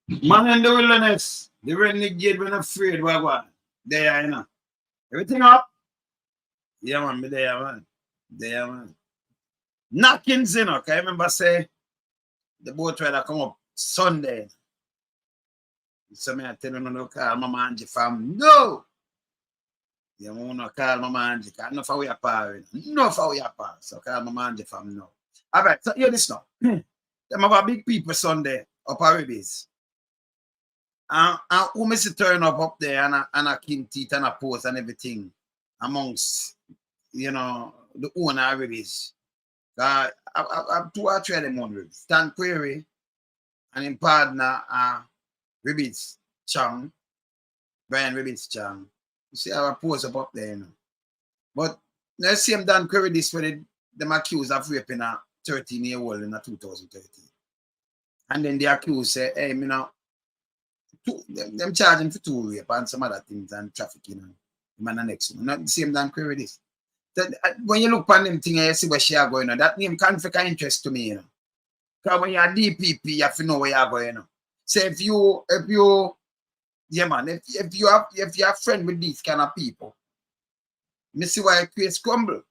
Man in the wilderness. The renegade when afraid, what? There, you know. Everything up. Yeah, man, me there, man. There, man. Knockings, you know. I remember say the boat ride come up Sunday. So me I tell you no call Mama Angie fam. No! You wanna call Mama Angie, cause no for we apart. No for we apart. So call Mama Angie fam no. Alright, so hear this now. Them have a big people Sunday up at Ribbiz. And who miss turn up there and a king teeth and a post and everything amongst, you know, the owner of Ribbiz. I've 2 or 3 of them on Ribbiz. Don Creary and his partner, Ribbies Chung, Brian Ribbie Chung. You see how I pose up there, you know. But the same Don Creary this where them accused of raping a 13-year-old in 2013. And then the accused say, hey, you know, them charging for 2 rape and some other things and trafficking and man the next one. Not the same Don Creary this. When you look on them thing you see where she are going on, that name conflict of interest to me, you know. Because when you're DPP, you have to know where you're going, you know. So if you yeah man, if you're a friend with these kind of people, you see why case crumble.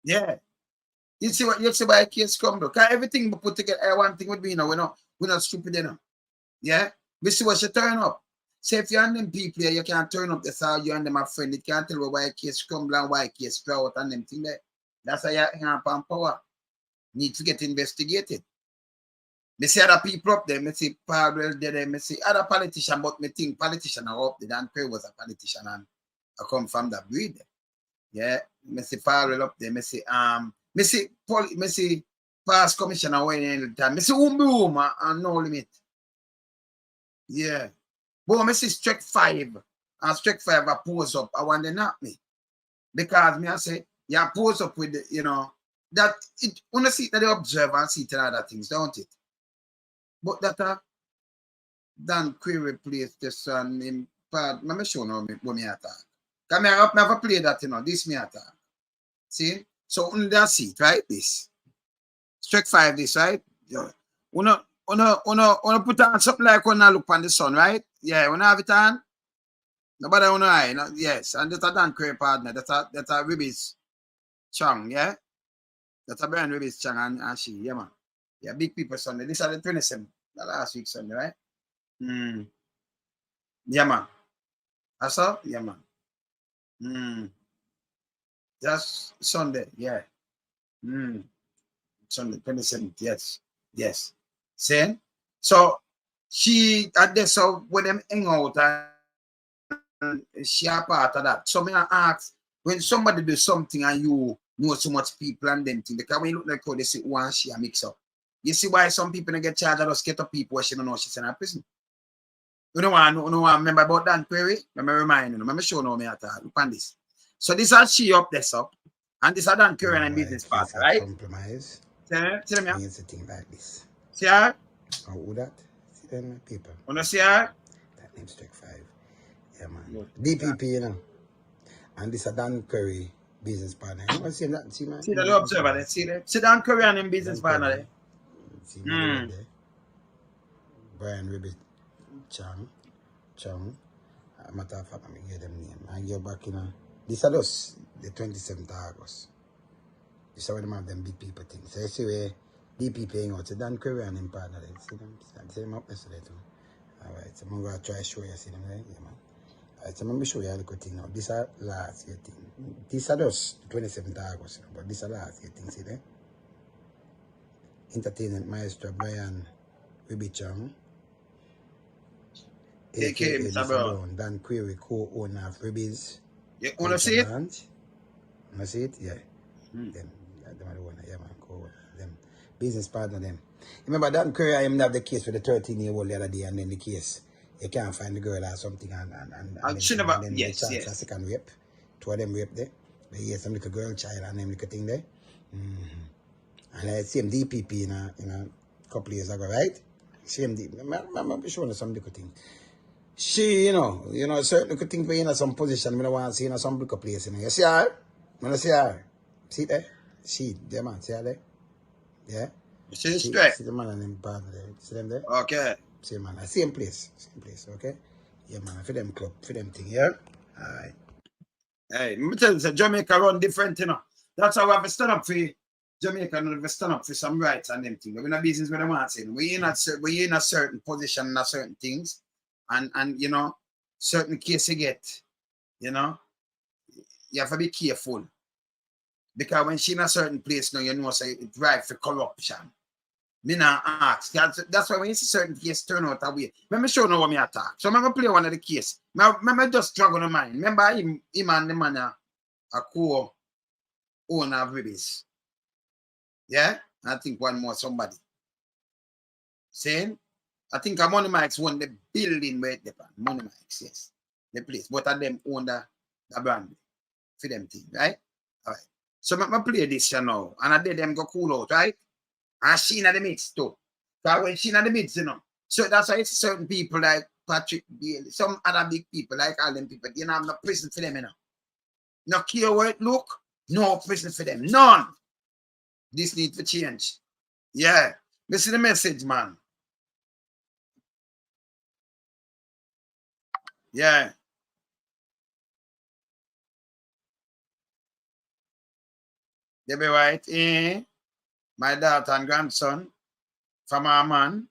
Yeah. You see why case crumble. Because everything we put together, one thing would be, you know, we're not stupid, you know. Yeah? We see what you turn up. So if you're on them people here, you can't turn up this how you and them are friend. You can't tell why case crumble and why case drought and them thing there. That's how you hang up on power. Need to get investigated. Me see other people up there, me see Powell there, me see other politicians, but me think politicians are up there. Dan Creary was a politician and I come from that breed. Yeah, me see Powell up there, me see past commissioner when any time, me see Umbi and No Limit. Yeah. But me see Strike 5 and Strike 5 I pose up, I want to knock me. Because me I say, yeah, pose up with the, you know, that it when I see that they observe and see tell other things, don't it? But that Dan Creary plays this one in part. Let me show you what me attack. Because I never play that, you know. This me attack. See? So on that seat, right? This. Strike 5 this, right? Yeah. Wanna put on something like when I look on the sun, right? Yeah, when I have it on. Nobody wanna eye. No, yes. And that's a Dan Creary partner. That's a Ribbie Chung, yeah? That's a Brian Ribbie Chung and she, yeah man. Yeah, big people Sunday. This are the 27th, the last week Sunday, right? Yeah, man. That's all? Yeah, man. That's Sunday, yeah. Sunday, 27th, yes. Yes. See? So, she, at this, so when them hang out, and she a part of that. So, me ask, when somebody do something and you know so much people and them thing, because when you look like how they say, one, she a mix up. You see why some people don't get charged of get up people where she don't know she's in a prison. You know what I remember about Don Creary? Let me remind you. Let me show you me at look on this. So this is she up there, so. And this is Don Creary and business partner, right? Compromise. Tell me. Means a thing like this. See her? Oh, who that? See them people. Wanna see her? That name's Strike 5. Yeah, man. DPP, you know. And this is Don Creary business partner. You want to see that? See, man? See the observer there. See that? See Don Creary and him business partner there. See there. Brian Ribbie Chung. Matter of fact, I get them name. I get back in this is just the 27th of August. You saw them have them big people things. So you see where DP paying out. So Dan Creary and him partner there. See them up yesterday too. Alright, so I'm gonna try to show you see them there. Yeah, man. Alright, so I'm gonna show you a little thing now. This is last year thing. This is just 27th of August, but this is last year thing, see there? Entertainment maestro Brian Ribbie Chung, A.K.A. Mr. Brown. Dan Creary, co-owner of Ribbiz. You wanna see it? Wanna see it? Yeah. Them are the owner, yeah man, co-owner. Them business partner them. Remember Dan Creary, I have the case with the 13-year-old the other day, and then the case you can't find the girl or something and then yes. a second rape. 2 of them rape there. But yes, some little girl child and them little thing there. And I see him DPP in a couple years ago, right? See him I'm showing you some little thing. She, you know, certain little thing where in some position, I don't want to see in some little place. You see her? I see her. See there? She, man, see her there? Yeah? You see the strike? See the man and them partner there. See them there? Okay. Same man. Same place. Okay? Yeah, man. For them club, for them thing, yeah? Alright. Hey, me tell you, Jamaica run different, you know. That's how we have to stand up for Jamaica and we have to stand up for some rights and them things. We're in a business with them saying we in a certain position and certain things. And you know, certain case you get, you know, you have to be careful. Because when she in a certain place now, you know, say it right for corruption. Me not ask. That's why when you see certain case turn out that way. Let me show you what me attack. So remember play one of the case. Remember just struggle to mind. Remember him and the man a co-owner of Ribbiz. Yeah? I think one more somebody. Saying? I think Money Mike's won the building where they Money Mike's, yes. The place. Both of them own the brand for them thing, right? All right. So I play this you know, and I did them go cool out, right? And she in the midst too. Because when she in the midst, you know. So that's why it's certain people like Patrick Bailey, some other big people like all them people, you know, have no prison for them, you know. No care where it look, no prison for them. None. This need to change. Yeah. This is the message, man. Yeah. They be right. My daughter and grandson from our man.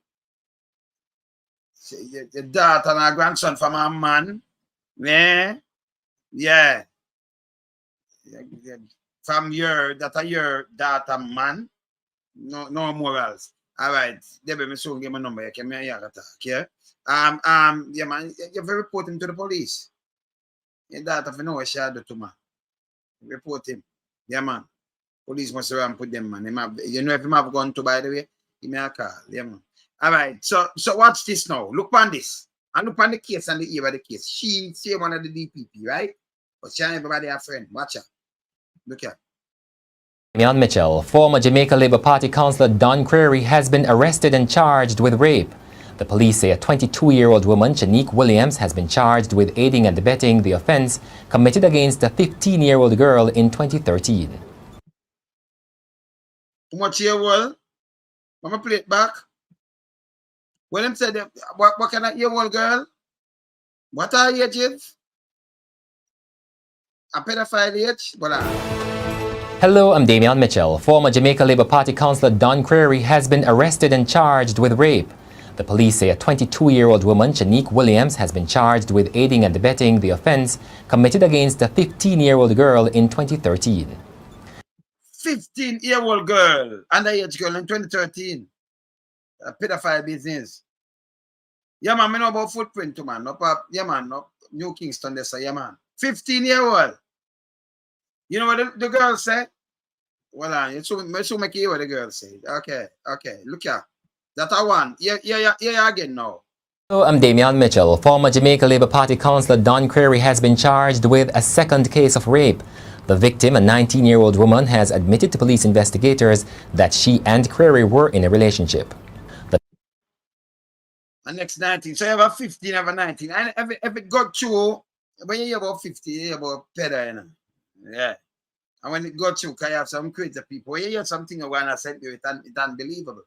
The daughter and our grandson from our man. Yeah. Yeah. From your daughter man. No morals. All right. Debbie, me soon give my number. You can me attack, yeah? Yeah, man, you have to report him to the police. Your daughter for know what she do to man. Report him. Yeah, man. Police must around put them, man. You know if him have gone to, by the way, give me a call. Yeah, man. All right. So watch this now. Look on this. And look on the case and the ear of the case. She say one of the DPP, right? But she and everybody a friend. Watch her. Look here. Damian Mitchell, former Jamaica Labour Party councillor Don Creary, has been arrested and charged with rape. The police say a 22-year-old woman, Shanique Williams, has been charged with aiding and abetting the offence committed against a 15-year-old girl in 2013. Too much year old? I'm going to play it back. When them said, what kind of year old girl? What are age is? A pedophile age? Voilà. Hello, I'm Damian Mitchell. Former Jamaica Labour Party councillor Don Creary has been arrested and charged with rape. The police say a 22-year-old woman, Shanique Williams, has been charged with aiding and abetting the offence committed against a 15-year-old girl in 2013. 15-year-old girl, underage girl in 2013. A pedophile business. Yeah, man, I know about footprint too, man. Yeah, man, no, New Kingston, they say, yeah, man. 15-year-old. You know what the girl said? Well, you should make you hear what the girl said. Okay. Look here. That I want. Yeah, again now. Hello, I'm Damian Mitchell. Former Jamaica Labour Party councillor Don Creary has been charged with a second case of rape. The victim, a 19-year-old woman, has admitted to police investigators that she and Creary were in a relationship. The next 19. So you have a 15, you have a 19. And if it got through, when you hear about 50, you hear about pedo, you know. Yeah. And when it got through, because you have some crazy people, when you hear something you want to say, it's unbelievable.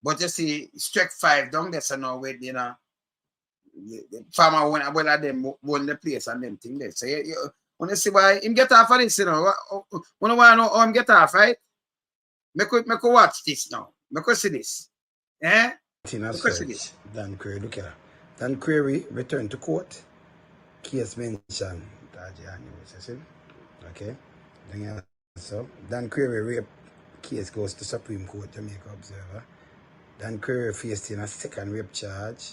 But you see, strike 5 down there, so now with, you know, the farmer one of them won the place and them thing there. So you want to see why him get off of this, you know. When I want to know how him get off, right? Make watch this now. Make see this. Eh? Search. Don Creary, look at that. Don Creary returned to court. Case mentioned. Okay. So Don Creary rape case goes to Supreme Court, Jamaica Observer. Don Creary faced in a second rape charge.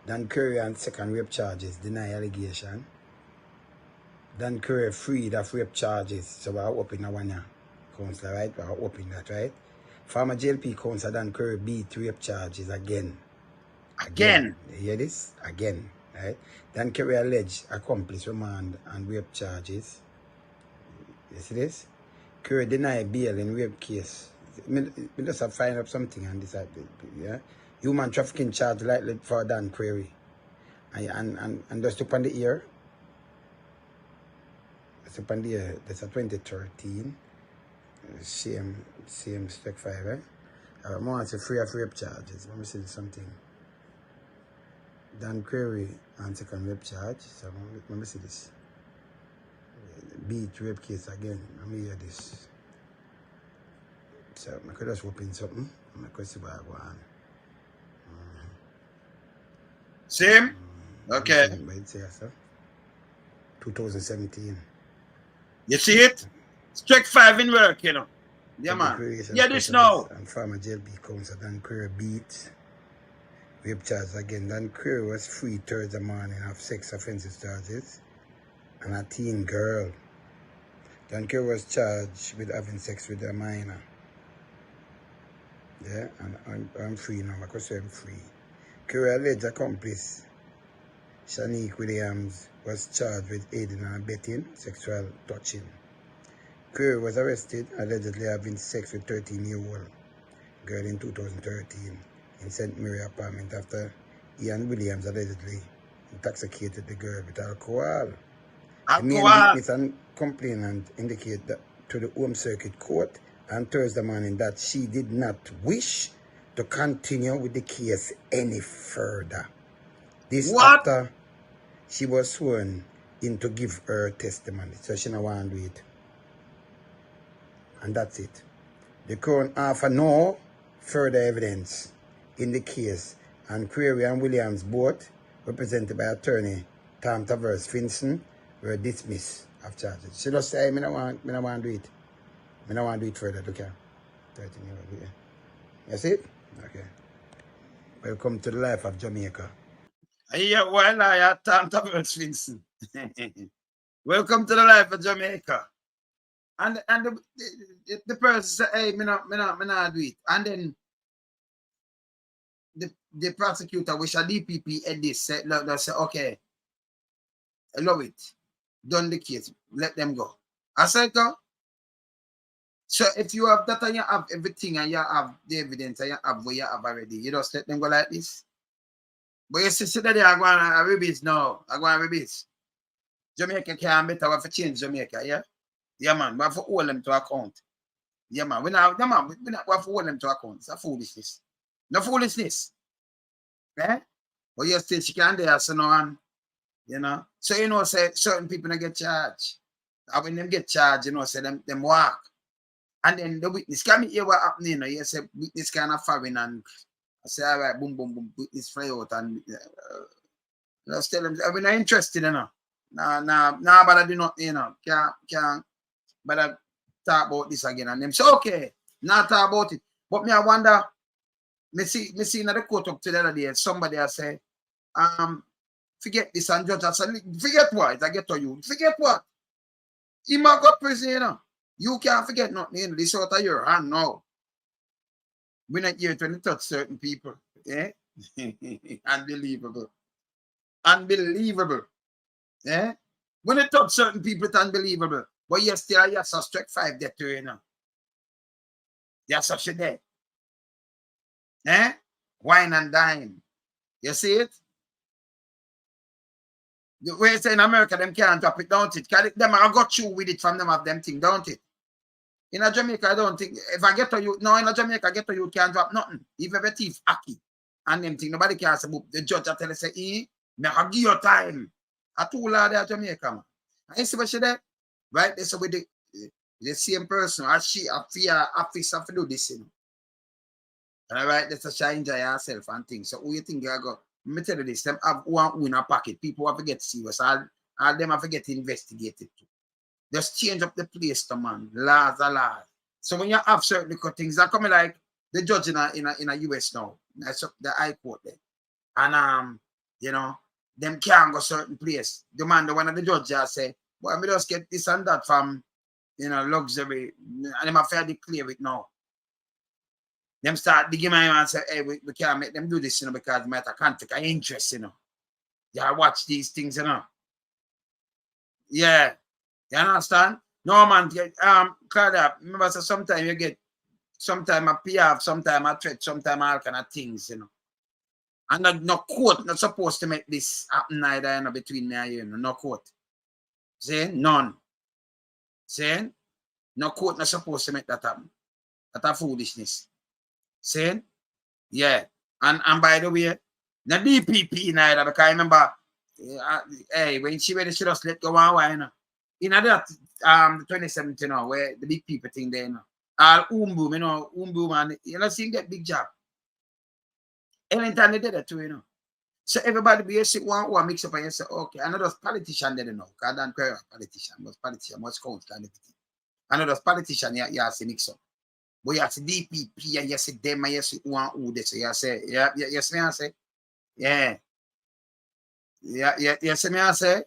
Don Creary and second rape charges deny allegation. Don Creary freed of rape charges. So we're opening a 1 year. Councillor, right? We're opening that, right? Former JLP councillor Don Creary beat rape charges again. Again? You hear this? Again, right? Don Creary alleged accomplice remand and rape charges. You see this? Creary denied bail in rape case. We just have to find up something on this, yeah? Human trafficking charge likely for Don Creary. And just up on the ear. That's up on the ear. That's a 2013. Same strike 5, right? I'm going to say free of rape charges. Let me see something. Don Creary on second rape charge. So let me see this. Beat rape case again. Let me hear this. So I could just open something. I could see what I want. Same? Okay. 2017. You see it? Strike 5 in work, you know. Yeah, man. Yeah, this now. And former JLB counsel Don Creary beat rape charges again. Don Creary was free Thursday morning of sex offences charges and a teen girl. Don Creary was charged with having sex with a minor. Yeah, and I'm free now. I say I'm free. Creary alleged accomplice Shanique Williams was charged with aiding and abetting sexual touching. Creary was arrested allegedly having sex with 13-year-old girl in 2013 in St. Mary apartment after Ian Williams allegedly intoxicated the girl with alcohol. The main witness and complainant indicate that to the Home Circuit Court on Thursday morning that she did not wish to continue with the case any further. This after she was sworn in to give her testimony, so she don't want to do it. And that's it. The Crown offer no further evidence in the case, and Creary and Williams, both represented by attorney Tom Tavares Finson, were dismissed of charges. She just say, I don't want to do it. I don't want to do it further, okay? 13 years old, yeah. That's it? Okay. Welcome to the life of Jamaica. Yeah, well, I had Tom Tavares Finson. Welcome to the life of Jamaica. And the person said, hey, me not do it. And then the prosecutor, which a DPP at this, said, they say, okay, I love it. Done the case. Let them go. I said, go. So if you have that and you have everything and you have the evidence and you have what you have already, you just let them go like this. But you see that they are going to Ribbiz now. I'm going to Ribbiz. Jamaica can't better have to change Jamaica, yeah? Yeah, man. We have to hold them to account. Yeah, man. We have to hold them to account. It's a foolishness. No foolishness. Eh? But you still she can't there, so no one, you know. So you know, say certain people don't get charged. And when them get charged, you know, say them walk. And then the witness can hear what happening, you know. You say witness kind of firing and I say, all right, boom, boom, boom, witness fly out and just tell them, we're not interested, you know. Nah, but I do not, you know, can't, but I talk about this again. And them say, okay, not talk about it. But me, I wonder, me see in the court up to the other day, somebody I say, forget this, and judge I said, forget what? I get to you. Forget what? He might go to prison, you know. You can't forget nothing, you know. This out of your hand now. We're not here to touch certain people. Eh? Unbelievable. Unbelievable. Eh? When you touch certain people, it's unbelievable. But yes, still, yes, I struck 5 there too, you know. Yes, I should there. Eh? Wine and dine. You see it? The way it's in America, them can't drop it, don't it? Them I got you with it from them of them thing, don't it? In a Jamaica, I don't think if I get to you, no, in a Jamaica, I get to you, can't drop nothing. If every thief hacky and them thing, nobody can say, the judge I tell you, say, me I give you time. I told her there Jamaica, man. And you see what she did? Right? They say with the same person, as she a fear officer to do this, you know. And right, that's a she enjoy herself and things. So who you think I go? Let me tell you this, them have one in a pocket. People have to get serious. All them have to get investigated too. Just change up the place to man. Laws are laws. So when you have certain things that come like the judge in a US now, that's up the High Court there. And you know, them can't go certain place. The one of the judges say, well, we just get this and that from, you know, luxury, and them have to declare it now. Them start digging my and say, hey, we can't make them do this, you know, because they might have conflict of interest, you know. Yeah, watch these things, you know. Yeah. You understand? No, man, Claudia, remember, so sometimes you get, sometimes a PR, sometimes a threat, sometimes all kind of things, you know. And no court not supposed to make this happen either, you know, between me and you, know, no court. See? None. See? No court not supposed to make that happen. That's a foolishness. See? Yeah. And by the way, the DPP neither, because I remember, hey, when she ready, she just let go one while, you know. In that 2017, you know, where the big people thing there, you know. All Umbu, you know, Umbu man, you know, seeing that big job. Anytime they did that too, you know. So everybody be say one mix up and you say, okay, I know those politicians they don't know. Because Don Creary politician, most politician, most council and everything. I know those politicians you have to mix up. But you have to DPP and you say them and you say who they say. You say, yes, me I say. Yeah. Yes, me I say.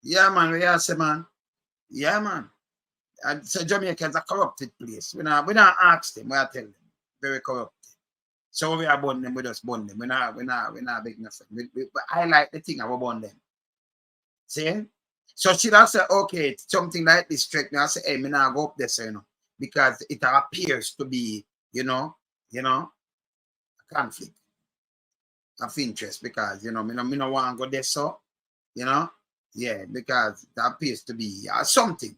Yeah, man, you say, man. Yeah, man. And so Jamaica is a corrupted place. We not ask them, we tell them. Very corrupt. So we are born them, we just born them. We're not big enough. But I like the thing about born them. See? So she does say, okay, something like this trick. Now I say, hey, me now go up there, so, you know, because it appears to be, you know, a conflict of interest because, you know, me no want to go there, so, you know, yeah, because that appears to be something.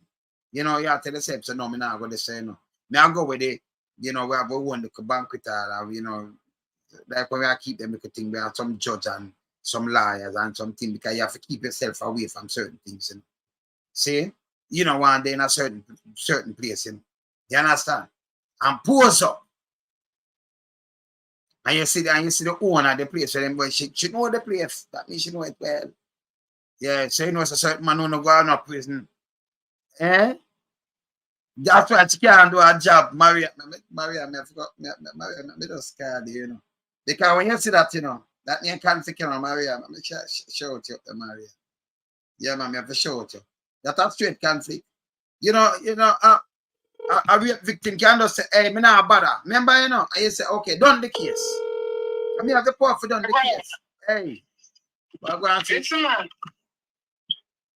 You know, you have to tell yourself, so no, me not go there, so, you know. Me I go with it. You know, we have one the banquet, you know, like when we keep them, we could think we have some judge and some lawyers and something because you have to keep yourself away from certain things. And see, you know, one day in a certain place, and you understand? And pose up. And you see the owner of the place, so them boy, she know the place. That means she know it well. Yeah, so you know, it's a certain man who no go out of prison. Eh? That's why she can't do a job. Maria, I forgot. Maria, me just scared, you know. Because when you see that, you know, that name can't take care of Maria. I'm show it you up to Maria. Yeah, man, I have to show it you. That's a straight conflict. You know, a rape victim can just say, hey, me not bother. Remember, you know, and you say, okay, done the case. I mean, I have the power for done the case. Hey. What going on? It's a man.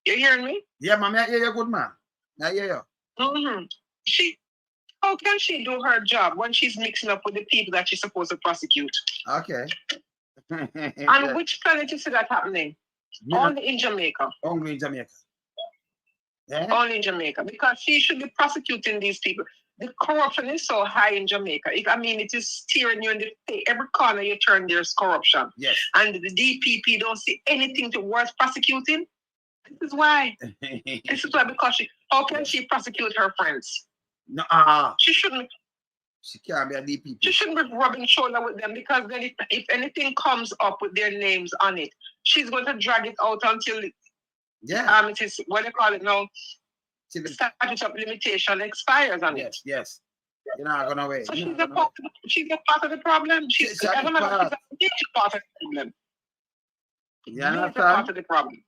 You hearing me? Yeah, man, I hear you good, man. I hear you. How can she do her job when she's mixing up with the people that she's supposed to prosecute? Okay. And which planet you see that happening? Only in Jamaica. Only in Jamaica. Yeah? Only in Jamaica. Because she should be prosecuting these people. The corruption is so high in Jamaica. It is steering you in the face. Every corner you turn, there's corruption. Yes. And the DPP don't see anything towards prosecuting. This is why. This is why, because how can she prosecute her friends? No, she shouldn't. She can't be a DPP. She shouldn't be rubbing shoulder with them because then if anything comes up with their names on it, she's going to drag it out until it is what they call it now. Statute of limitation expires on it. Yes. You're not gonna wait. So she's a part of the problem. She's a part of the problem. Yeah, she's a part of the problem.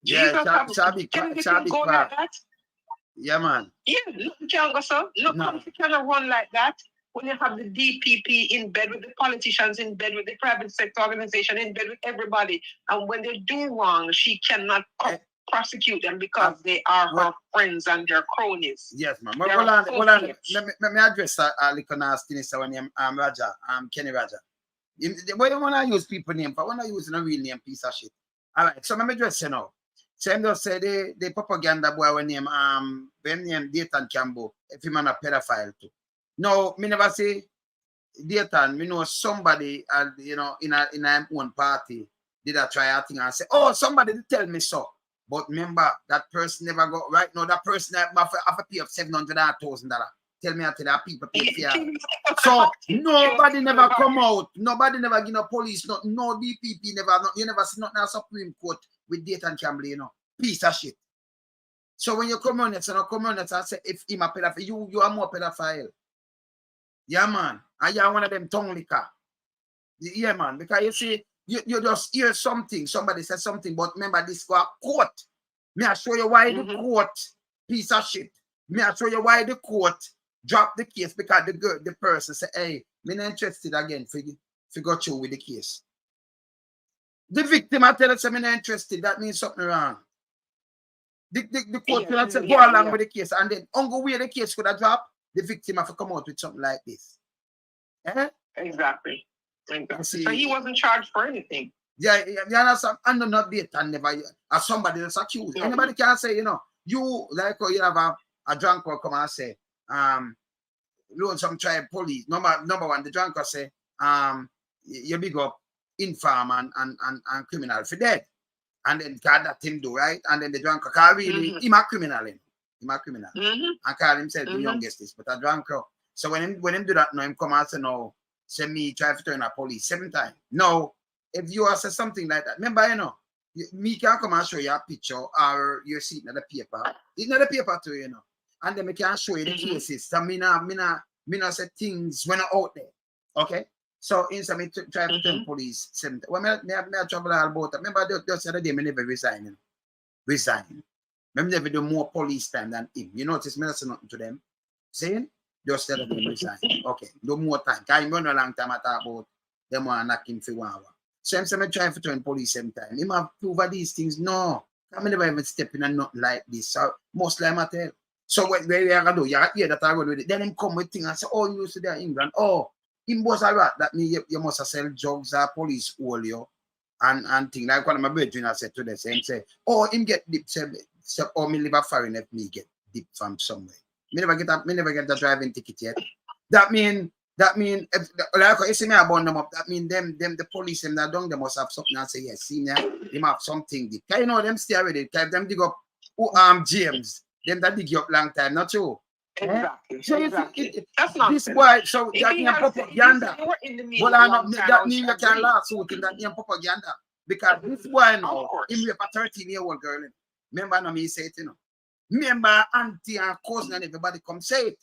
Yeah, Shabby like that? Yeah, man. Yeah, look, can't go so. Look, you cannot run like that when you have the DPP in bed with the politicians, in bed with the private sector organization, in bed with everybody. And when they do wrong, she cannot prosecute them because they are her friends and their cronies. Yes, man. Hold on. Let me address a little nastiness when I'm Raja, Kenny Raja. Why you want to use people name? But when I use a real name, piece of shit. All right, so let me address you now. Same just say the propaganda boy when name Dayton Campbell, if he man a pedophile too. No, me never say Dayton, me know somebody you know in a own party did a try a thing and say, oh, somebody did tell me so. But remember that person never got right now, that person have a pay of $700,000. Tell me until that people pay for it. So nobody never come out, nobody never give no police, no DPP never, you never see nothing in Supreme Court with Dayton Campbell, you know. Piece of shit. So when you come on it, I say if him a pedophile, you are more pedophile. Yeah, man. And you are one of them tongue licker. Yeah, man. Because you see, you just hear something, somebody says something, but remember this for a court. May I show you why the court, piece of shit. May I show you why the court drop the case because the person say, hey, me not interested again for go through with the case. The victim I tell us I'm not interested, that means something wrong. The court will say go along with the case, and then on the way the case could have dropped, the victim have to come out with something like this. Exactly. So he wasn't charged for anything. Yeah, you understand? And not date and never as somebody that's accused. Anybody can say, you know, you like you have a drunk will come and say, load some tribe police. Number one, the drunker say, you big up inform and criminal for dead. And then call that him do, right? And then the drunker call really him a criminal. Him a criminal. And call himself the youngest, but a drunker. So when him do that, no, him come out and say, no, say me try to turn a police 7 times. No, if you say something like that, remember, you know, me can come and show you a picture or you see it in the paper. It's not the paper too, you know. And then me can show you the cases. So me not say things when I'm out there. Okay? So instead me try to turn police 7 times. Well, me trouble all about that. Remember just the other day, me never resign. You know? Resign. Me never do more police time than him. You notice me not say nothing to them. Saying? Just tell them resign. Okay, no more time. Because I run a long time I talk about them want to knock him for 1 hour. So I'm trying to turn police 7 times. Him have proof of these things. No. I never even step in and nothing like this. So mostly I'm tell. So what we are gonna do, you hear that I run with it. Then him come with things and say, oh, you see there in England. Oh, him was a rat. That means you must have sell drugs or police all you and things. Like one of my brethren I said to them, say, oh, him get dip, say, oh, me live a foreign if me get dip from somewhere. Me never get a driving ticket yet. That mean if like you see me I burn them up, that mean them the police them that done they must have something and say yes, see now they have something deep. Can you know them stay already? Can them dig up James, them that dig you up long time, not true. Exactly. So exactly. That's not this boy, so that mean propaganda. Well, that mean you can last out in that mean propaganda. Because this boy now, him rape a 13-year-old girl. Remember no me say it, you know. Remember auntie and cousin and everybody come say it.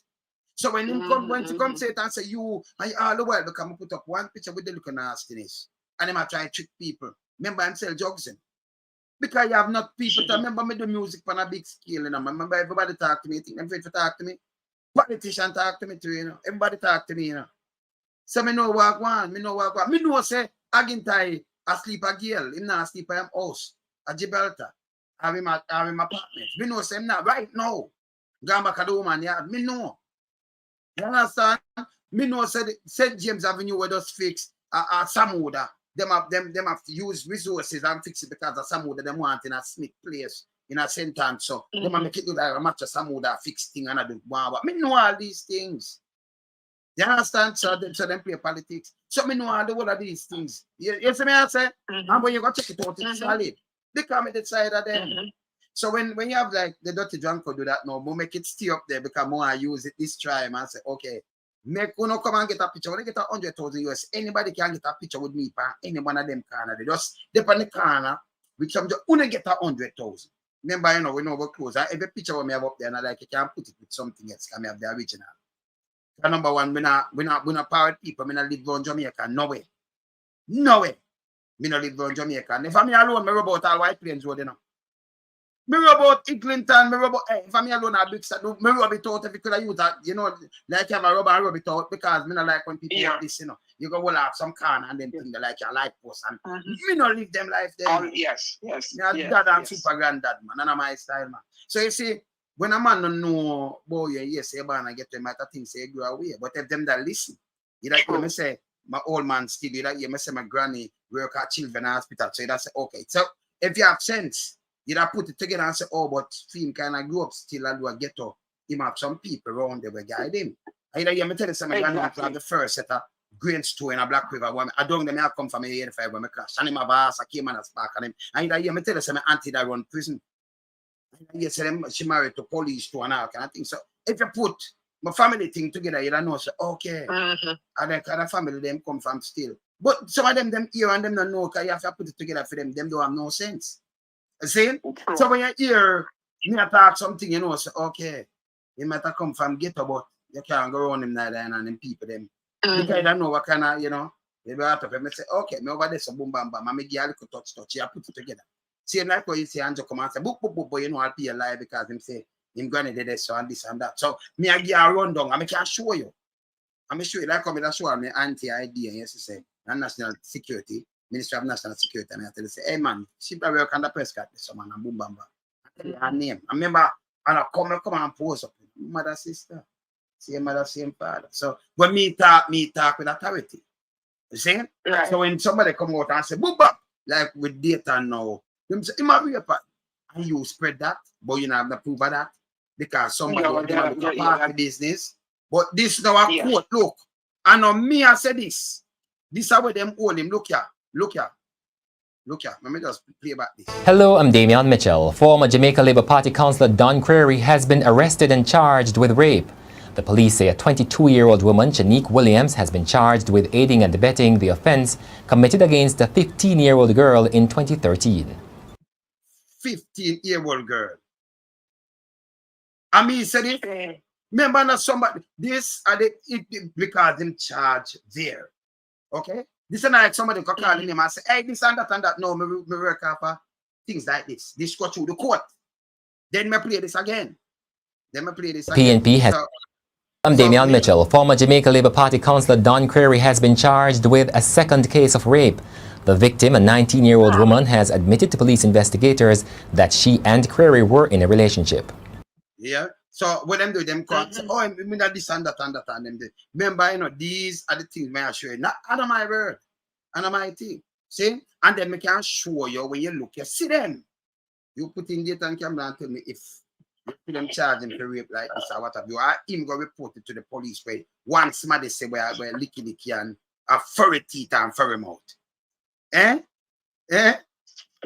So when him come say it and say you and all the world because I put up one picture with the look of nastiness and him I try to trick people. Remember him sell drugs in. Because you have not people to remember me do music on a big scale, you know. Remember everybody talk to me, think them afraid to talk to me. Politician talk to me too, you know. Everybody talk to me, you know. So me know what one, me know what one. Me know say Agintai asleep a girl, him not asleep at him house, at Gibraltar. I'm in my apartment. Me know say him not right now. Gamba Kadoma, yeah, me know. You understand? Me know say St. James Avenue where just fix Samuda. Them have to use resources and fix it because of Samuda them want in a Smith place in a sentence. So them make it look like a match of Samuda fix thing and I do wow. Me know all these things. You understand? So them play politics. So me know all the whole of these things. You see me I say? And when you go check it out, it's solid. They come at the side of them. So when you have like the dirty drunk do that now, we'll make it stay up there because more I use it this time and say, okay, make uno come and get a picture. When they get 100,000 US, anybody can get a picture with me for any one of them corner. They just dip on the corner, which some just uno get 100,000. Remember, you know, we know we're close. Every picture we have up there, and I like you can put it with something else. Can we have the original? So number one, we not powered people. We not live on Jamaica. No way. No way. Me not live on Jamaica. And if I'm alone, me rub out all White Plains Road, you know. Me rub out Eglinton, me rub out, if I'm alone at Big Star, me rub it out if you could have used that, you know, like you have a rub and rub it out because me not like when people like this, you know. You go well off some corner and then think they like your life post and me not live them life there. Yes. Dad and super granddad, man. None of my style, man. So you see, when a man don't know, boy, yes, you're born and get to matter things, say you go away. But if them that listen, you like me say, my old man still, you like me say my granny work at children hospital. So you say, okay. So if you have sense, you have put it together and say, oh, but Finn kind of grew up still and do a ghetto. He have some people around there will guide him. And you me tell you, my granny have the first set of grain store in a Black River. I don't know, I come from a 85 when I crashed. And him have a came and a spark on him. And you me tell you, my auntie that run prison. You say she married to police to and all kind of thing. So if you put my family thing together, you don't know, say, okay. And then kind of family them come from still. But some of them hear and them don't know because you have to put it together for them. Them don't have no sense. You see? So when you hear me talk something, you know, say, okay, you might have come from ghetto, but you can't go around them neither and them people them. Because you don't know what kind of, you know, they be out of them. Say, okay, me over there, so boom, bam, bam. I make you a little touch. You put it together. Same like what you say, Andrew come and say, boop, you know, I'll be alive because him say, him granny did this and this and that. So, me I give a rundown, I can show you. I'm show you, like come and show me anti-ID, and yes, you say, and National Security, Ministry of National Security, and I tell you, say, hey man, she probably work on the press card, this man, and boom, bam, bam. I tell you her name. I remember, and I come and post up, mother, sister, same mother, same father. So, when me talk with authority. You see? Right. So, when somebody come out and say, boom, bam, like with data now, them say, and you spread that, but you don't have the proof of that because somebody want to do a party business, But this now a court, look. And on me, I said this. This is how them hold him. Look here. Look here. Look here. Let me just play back this. Hello, I'm Damian Mitchell. Former Jamaica Labour Party councillor Don Creary has been arrested and charged with rape. The police say a 22-year-old woman, Shanique Williams, has been charged with aiding and abetting the offence committed against a 15-year-old girl in 2013. 15-year-old girl. I mean, said it. Remember, not somebody. This are the because in charge there. Okay. This is not like somebody can call him and say, hey, this and that. No, me work for things like this. This go through the court. Then me play this again. PNP has. I'm Damian Mitchell. Former Jamaica Labour Party councillor Don Creary has been charged with a second case of rape. The victim, a 19-year-old woman, has admitted to police investigators that she and Creary were in a relationship. Yeah. So when them do them court, say, oh, I mean that this and that and that and them do. Remember, you know, these are the things I show you. Not under my word, under my team. See? And then I can show you when you look, you see them. You put in data and camera and tell me if you put them charging for rape like this or what have you. Or him go report it to the police where once somebody say where licky and a furry teeth and furry mouth. Eh?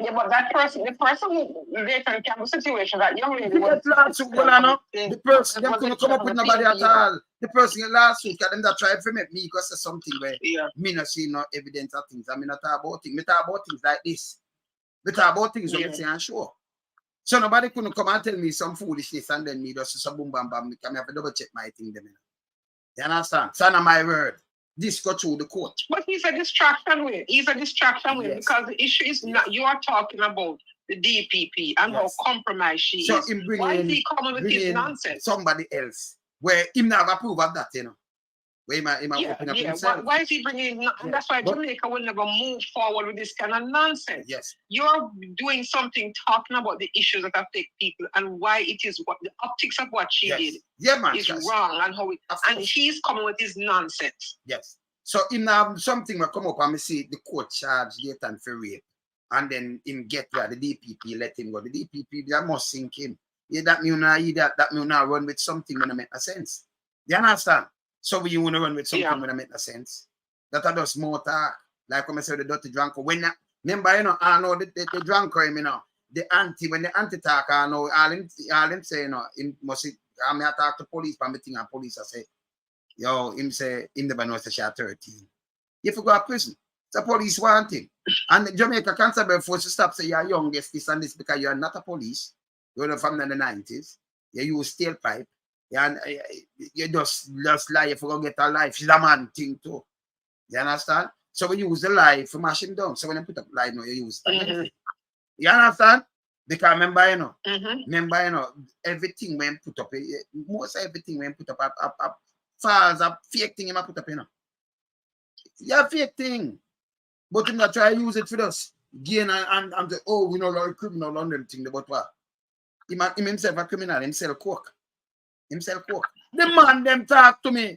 Yeah, but that person, the person who later in the situation, that young lady was... The person, them couldn't come up with nobody at all. The person last week, them that tried to make me because of something where me not see no evidence of things. I mean, not talk about things. Me talk about things like this. Me talk about things when I say I'm sure. So nobody couldn't come and tell me some foolishness and then me just some boom bam bam. I have to double check my thing. You understand? Son of my word. This go through the court. But he's a distraction with. Because the issue is not, you are talking about the DPP and how compromised she is. Why is he coming with this nonsense? Somebody else where him never approve of that, you know. Where him open up himself. Why is he bringing it? And that's why Jamaica will never move forward with this kind of nonsense. Yes. You're doing something talking about the issues that affect people and why it is what the optics of what she did is wrong and how it, and he's coming with his nonsense. Yes. So in something will come up and we see the court charge Nathan for rape. And then him get where the DPP let him go. The DPP that must sink him. Yeah, that mean that mean now run with something when I make a sense. You understand? So when you want to run with something when I make a sense. That are just more talk. Like when I say the dirty drunker. When remember, you know, I know the drunker, you know, when the anti talk, I know all him say, you know, him must I may talk to police, but I think and police I say, yo, him say him never knows the shot 13. You have to go to prison. The police want him. And the Jamaica Constable force to stop say you're youngest, this and this, because you're not a police. You're from the 90s. You use steel pipe. And you just lie if you go get a life. She's a man thing too. You understand? So when you use the lie, you mash him down. So when you put up lie, no, you use it. You understand? Because remember, you know, everything when put up, most everything when put up, false, a fake thing you put up, you know. Yeah, fake thing. But him not try to use it for us. Gain and say, oh, we know like criminal on them thing, but what? Him himself a criminal, himself coke. The man them talk to me.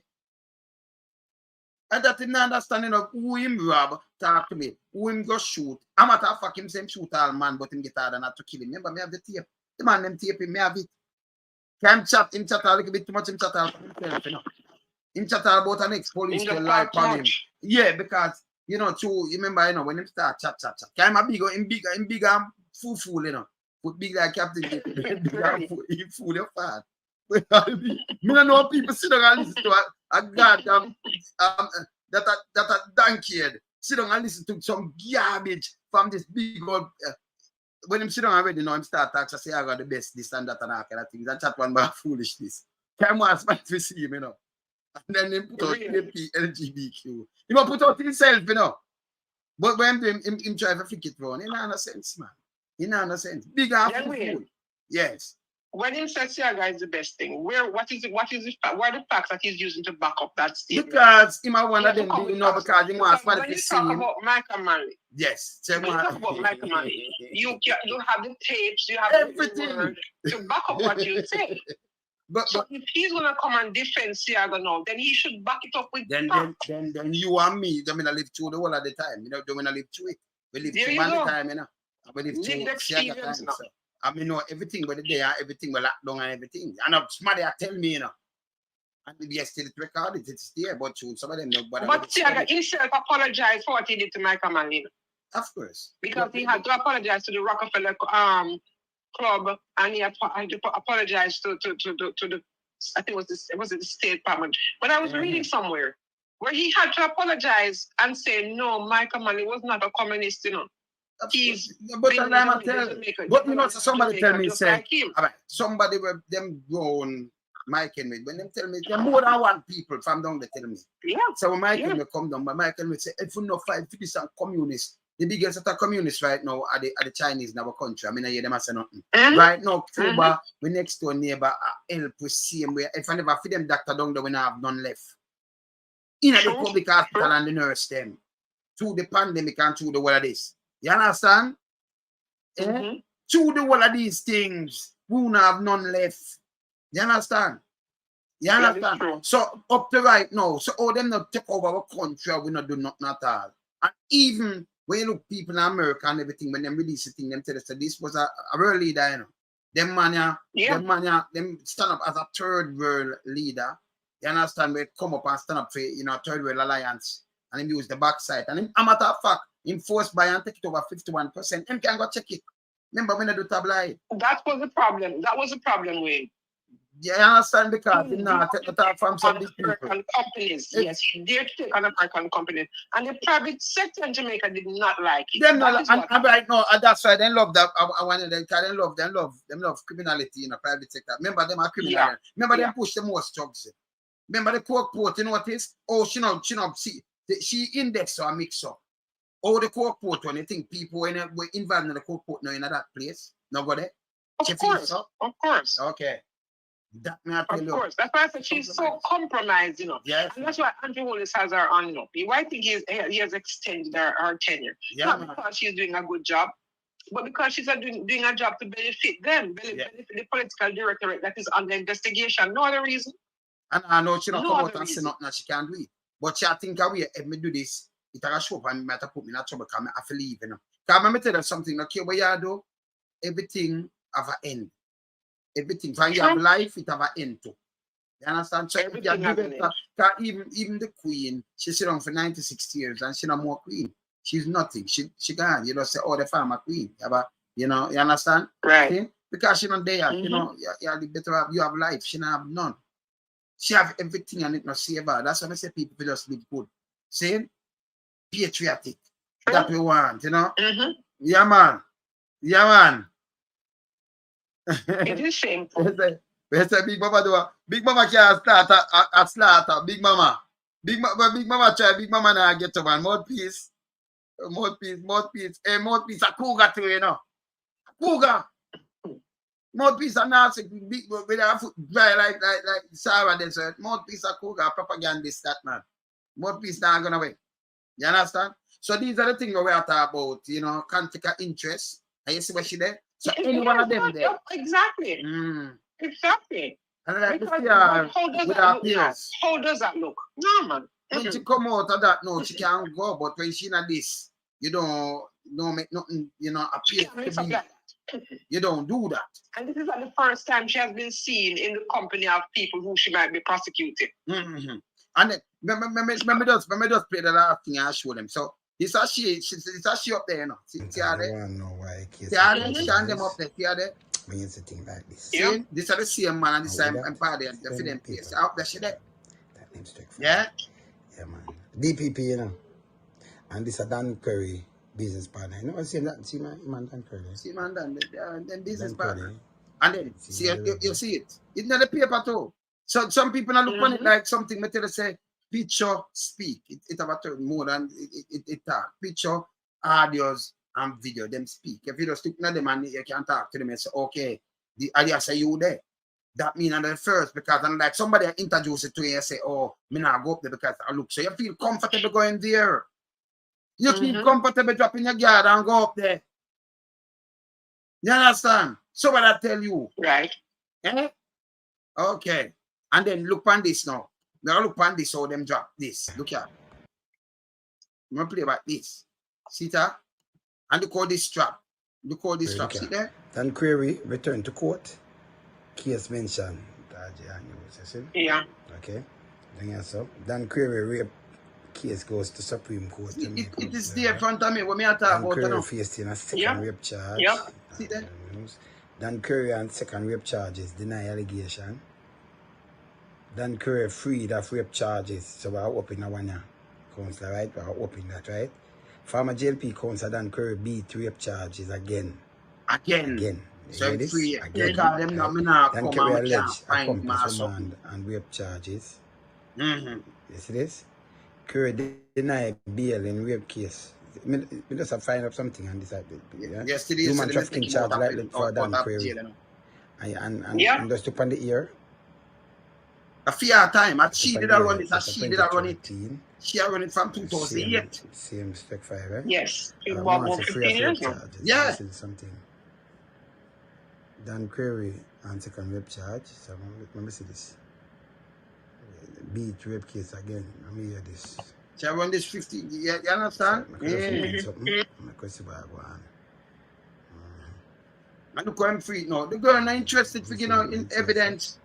And that him not understanding of who him rob, talk to me. Who him go shoot. I'm at a fuck him same shoot all man, but him get harder not to kill him. Remember, me have the tape. The man them tape him, me have it. Can him chat a little bit too much, him chat all himself, you know. Him chat all about an ex-police still like on him. Yeah, because you know, you remember, you know, when him start chat. Can him big fool, you know. Put big like Captain he fool your fat. Me don't know people sit down and listen to a goddamn that a donkey head. Sit down and listen to some garbage from this big old when him sit down already, you know, him start talking, say I got the best, this and that and all kind of things. And chat one about foolishness. Can one smart to see him, you know. And then him put out LGBTQ. He will put out himself, you know. But when him try to flick it wrong, he not no sense, man. He not no sense. Big and fool. Yes. When him says Siaga is the best thing, what are the facts that he's using to back up that statement? Because him are one of them, you know, because he wants to see him. When you talk about Michael Manley, yes. When you talk about Michael Manley, you have the tapes, you have everything to back up what you say. So if he's gonna come and defend Siaga now, then he should back it up with facts. Then you and me, don't mean I live through the whole of the time. You know, don't mean I live through it. We live through the time, you know. We live through Siaga time. So. I mean, know everything but the day, everything will lock down and everything. And somebody tell me, you know. And yes, still it recorded, it's there, but some of them know. But Tiaga himself apologized for what he did to Michael Manley. Of course. Because he had to apologize to the Rockefeller club, and he had to apologize to the, I think it was the State Department. But I was reading somewhere where he had to apologize and say, no, Michael Manley was not a communist, you know. He's but you know, somebody tell me, say, like all right, somebody with them grown Mike and me, when them tell me, there more than one people from down there tell me. Yeah. So when Mike and me come down, but Mike and me say, if we not fight for this communist, the biggest set of communists right now are the Chinese in our country. I mean, I hear them say nothing. Right now, Cuba, we next door neighbor, help with same way. If I never feed them doctor down there, we not have none left. In the public hospital and the nurse them. Through the pandemic and through the whole of this. You understand? Through the whole of these things, we won't have none left. You understand? You understand? So up to right now, so all them not take over our country, we not do nothing at all. And even when you look people in America and everything, when them release the thing, them tell us that this was a world leader, you know. Them stand up as a third world leader. You understand? We come up and stand up for, you know, third world alliance. And him use the backside. And him, a matter of fact, him forced by and take it over 51%. Him can go check it. Remember when I do tabloid? That was the problem. That was the problem with. Yeah, I understand because him not take the top from some of these people. American companies, yes, he dared to take on American companies. And the private sector in Jamaica did not like it. Them not, and right now, that's why they love that. I want them love criminality in the private sector. Remember them are criminal. Yeah. Remember them push the most drugs. Remember the coke port, you know what it is? Oh, she index or mix up. Oh, the coke port one, you think people were involved in the coke port now in that place? No go there? Of course. Okay. That may I tell you. Of course. That's why I said she's so compromised, you know. Yes. And that's why Andrew Hollis has her on, you know. Why I think he has extended her tenure. Yeah, not because she's doing a good job, but because she's doing a job to benefit them, benefit the political directorate that is under investigation. No other reason. And I know she don't come out and say nothing that she can't do it. But she think if me do this, it will show up and might put me in trouble because I have to leave, you know. Because I'm tell you something, okay, what you do, everything have an end. Everything. When you have life, it have an end too. You understand? So if you give it, even the queen, she sit on for 96 years and she's not more queen. She's nothing. She can't. You know, say, oh, the farmer queen. You know, you understand? Right. See? Because she not there. You know, you have life. She don't have none. She have everything and it not save her. That's why I say people just live good. See? Patriotic. That we want, you know? Yeah, man. Yeah, man. It is shameful. They say Big Mama do Big Mama can't start a slaughter. Big Mama try. Big Mama now get to one. Mouthpiece. Hey, mouthpiece a cougar too, you know. Cougar. Mouthpiece a nasty big with a foot dry like Sarah desert. Mouthpiece a cougar propagandist that man. Mouthpiece not gonna wait. You understand? So these are the things we are talking about, you know, conflict of interest. And you see what she did? So any one of them there. Exactly. Exactly. And like with our peers. How does that look? No, man. When she come out of that, no, she can't go. But when she not this, you don't make nothing, you know, appear to be. You don't do that. And this is like the first time she has been seen in the company of people who she might be prosecuting. And then, let me just play the last thing I show them. So this is she up there, you know. See her there? See her there? Stand them up there. See her there? When you see things like this. See? This is the same man and this time and party and for them place. Out there, she there. That name's straight. Yeah? Yeah, man. DPP, you know. And this is Don Creary business partner. You know, see man Don Creary. See man Don, then business partner. And then, see you see it. It's not the paper too. So some people are look on it like something material say, picture, speak. It have a term more than it talk. Picture, audios, and video, them speak. If you just look at them and you can talk to them and say, okay, the idea say you there. That means the first, because like somebody introduce it to you and say, oh, me not go up there because I look. So you feel comfortable going there. You feel comfortable dropping your guard and go up there. You understand? So what I tell you. Right. Eh? Okay. And then look on this now. Now look on this, how them drop this. Look here. I'm going to play about this. See that? And look how this strap. Look how this strap. See there? Don Creary returned to court. Case mentioned that Yeah. Okay. Then yeah, so Don Creary rape case goes to Supreme Court. It is there in front of me. What me I talk Don about Creary now? faced in a second rape charge. Yep. See that? Don Creary on second rape charges deny allegation. Don Creary freed of rape charges. So we're opening a 1 year. Council, right? We're opening that, right? Former JLP Council Don Creary beat rape charges again. Again. So You hear free. this? They Again. call them now. Right? Me now Don come Creary and me can't alleged find accomplice my remand and rape charges. Mm-hmm. You see this? Creary deny bail in rape case. Me just have find up something on this side. Yeah? Yesterday, Human trafficking charge like for Don Creary. And just up on the ear. A few time. She did run it. She did run it. She run it from 2008. Same spec 5, right? Yes. It's about 15 years now. Yeah. Something. Don Creary on second rape charge. So let me see this. Beat rape case again. Let me hear this. She run this 15. You understand? And look, I'm free now. The girl not interested for in evidence.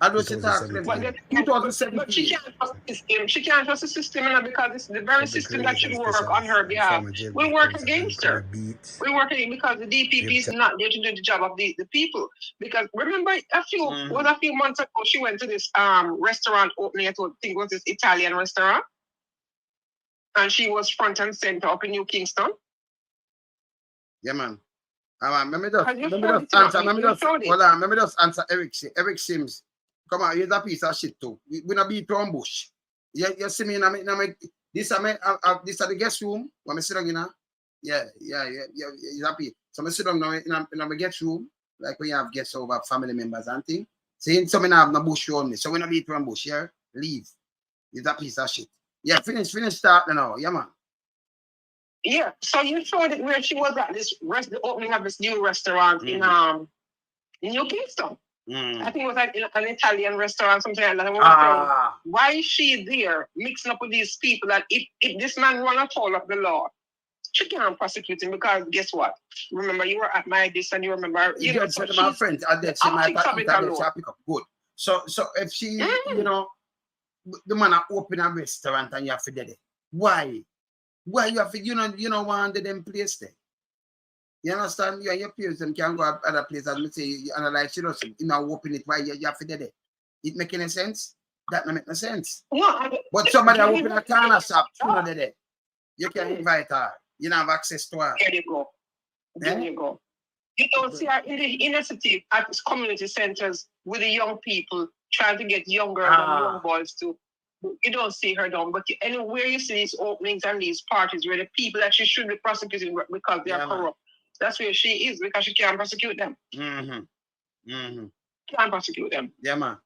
I don't see talk to them. But 2017. she can't trust the system. She can't trust the system because it's the very system that should work on her behalf. We work against her. We work against because the DPP is not there to do the job of the people. Because remember, a few months ago, she went to this restaurant opening. I think it was this Italian restaurant, and she was front and center up in New Kingston. Yeah, man. Let me just answer Eric. Eric Sims. Come on, here's a piece of shit too. We not beat on bush. You see me this is the guest room when I sit down, you know. Yeah. Happy. So I sit down now in my guest room, like when you have guests over, family members and things. Saying so I have no bush around me. So we not beat on bush, yeah? Leave. It's a piece of shit. Yeah, finish start now. Yeah, man. Yeah, so you showed it where she was at the opening of this new restaurant in New Kingston. I think it was like an Italian restaurant, something like that. Why is she there mixing up with these people that if this man run afoul of the law, she can't prosecute him because guess what? Remember, you were at my this and you remember my friend pick up good. So if she the man open a restaurant and you have to do it. Why you have to you know want them place there? You understand? You and your peers them can go to other places and me say you analyze you know open it. Why you have to do it? It make any sense? That don't make no sense. No, but somebody open a corner shop, you can invite her. You don't have access to her. There you go. There you go. You don't see her in the inner city at community centers with the young people trying to get younger and young boys too. You don't see her down, but anywhere you see these openings and these parties where the people that she should be prosecuting because they are corrupt, that's where she is because she can't prosecute them. Can't prosecute them. Yeah, man.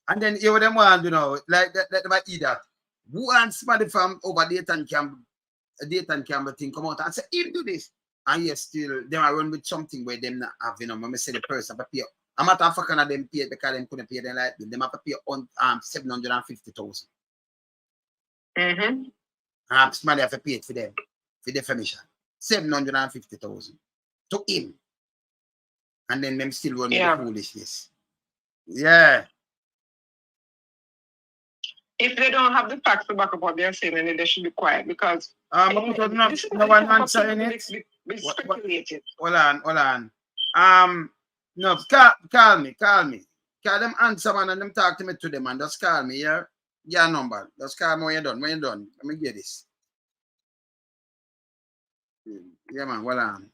And then you them want like that might eat that. Who wants somebody from over Dayton Campbell thing come out and say, he'll do this. And yes, still them are run with something where them not have, when I say the person pay. I'm not a fucking of them paid because them couldn't pay them like them have to pay on 750,000. Somebody have to pay it for them for defamation. 750,000 to him. And then them still run with the foolishness. Yeah. If they don't have the facts to back up what they're saying, then they should be quiet because no one answering it. Speculated. Hold on. No, call me. Call them answer man and them talk to me to them and just call me, yeah? Yeah, number. Just call me when you're done. Let me get this. Yeah, man, hold on.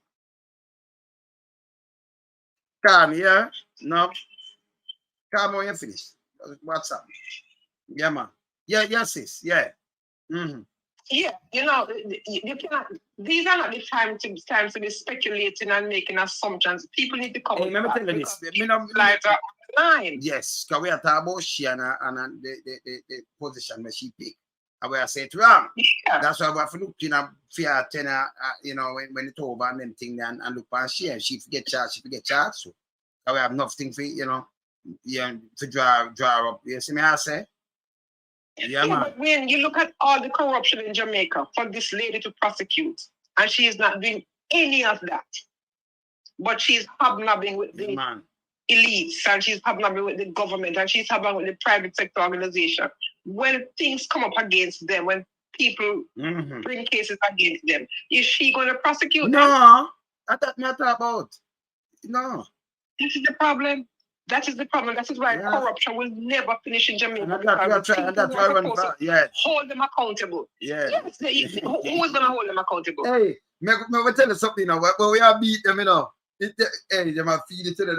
Call me, yeah? No. Call me when you finish. What's up? Yeah, man. Yeah, sis. Yeah. Yeah, you cannot. These are not the times to be speculating and making assumptions. People need to come. Hey, let me tell you this. Yes, because we are talking about she and the position that she picked. And we are saying it wrong. Yeah. That's why we have to look in a fair tenor, when it's over and them thing and look at she and she forget charged. So we have nothing for to draw up. You see me I say? Yeah, man. But when you look at all the corruption in Jamaica for this lady to prosecute, and she is not doing any of that, but she's hobnobbing with the elites and she's happening with the government and she's happening with the private sector organization. When things come up against them, when people bring cases against them, is she going to prosecute them? No, that's not about. No. This is the problem. That is the problem. That is why corruption will never finish in Jamaica. And that's why we're supposed to hold them accountable. Yeah. Yes, who is going to hold them accountable? Hey, me tell you something now. But we have beat them, you know. Hey, they might feed it to them.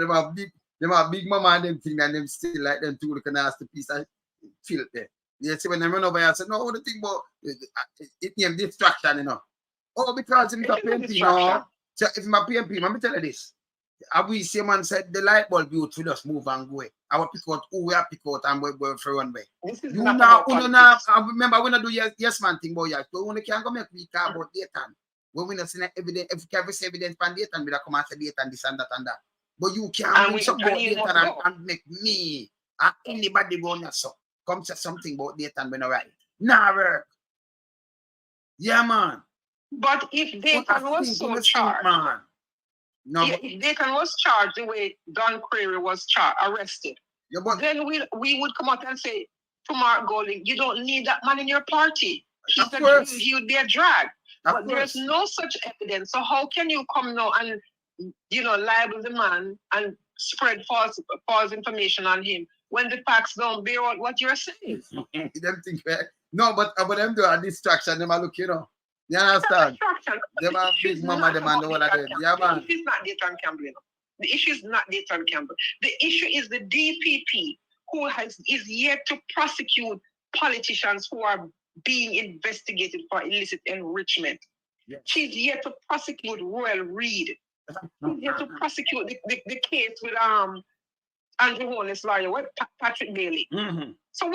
They have big mama and them thing, and them still like them too. Look at nasty piece of filth there. You see when they run over here, I say, no, the thing about it named distraction, you know. Oh, because it's a PMP, no. So if my PMP, let me tell you this. We see man said the light bulb youth will just move and go. I will pick out who we have pick out and we go for one way. You now, I remember when I do yes man thing, boy. Yeah, so when can go make we talk about data. When we not see evidence, if you can see evidence from data, we come and say data and this and that and that. But you can't bring something about data and make me and anybody go on so come say something about data and when I write. Nah, work. Yeah, man. But if data was so charged, man. No, if Dayton was charged the way Don Creary was arrested, then we would come out and say to Mark Golding, you don't need that man in your party. He would be a drag. But there's no such evidence. So how can you come now and libel the man and spread false information on him when the facts don't bear out what you're saying? Them think, no, but them do a distraction. Them a look, You understand? They are big mama, the man, the one of them. Yeah, man. The issue is not Dayton Campbell. The issue is not Dayton Campbell. The issue is the DPP who is yet to prosecute politicians who are being investigated for illicit enrichment. Yes. She's yet to prosecute Royal Reed. She's yet to prosecute the case with Andrew Holness lawyer, with Patrick Bailey. So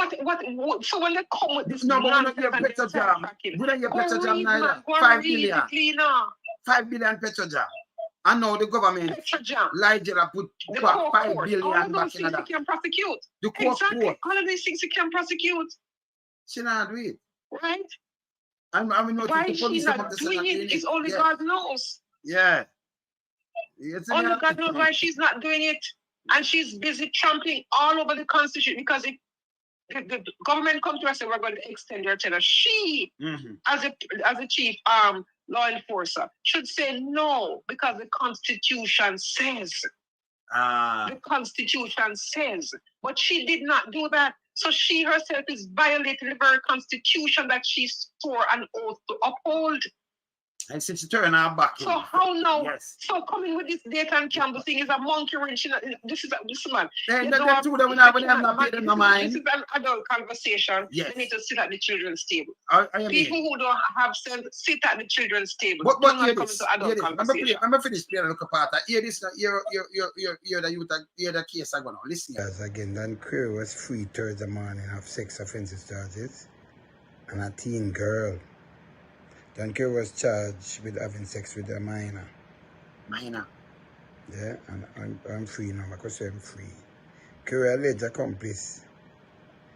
so when they come with this, no, but when you petrol jam, wouldn't you petrol jam neither? 5 billion. 5 billion petrol jam. I know the government. Nigeria put 5 billion back in that. Can prosecute. The court. All of these things you can prosecute. She not do it. Right? I mean, why she's not doing it is only God knows. Yeah. Only God knows why she's not doing it. And she's busy trampling all over the Constitution because if the government comes to us and we're going to extend your tenure, she, as a chief law enforcer, should say no because the Constitution says. The Constitution says. But she did not do that. So she herself is violating the very Constitution that she swore an oath to uphold. And since she turned her back. So how now? Yes. So coming with this Dayton Campbell thing is a monkey wrench. This man. This is an adult conversation. Yes. They need to sit at the children's table. People who don't have sense sit at the children's table. But hear this. I'm going to finish playing a look apart. Hear this. Hear the case I'm going to listen. As again, Don Creary was free Thursday morning of sex offences charges and a teen girl. Don Creary was charged with having sex with a minor. Minor? Yeah, and I'm free now. I could say I'm free. Creary alleged accomplice,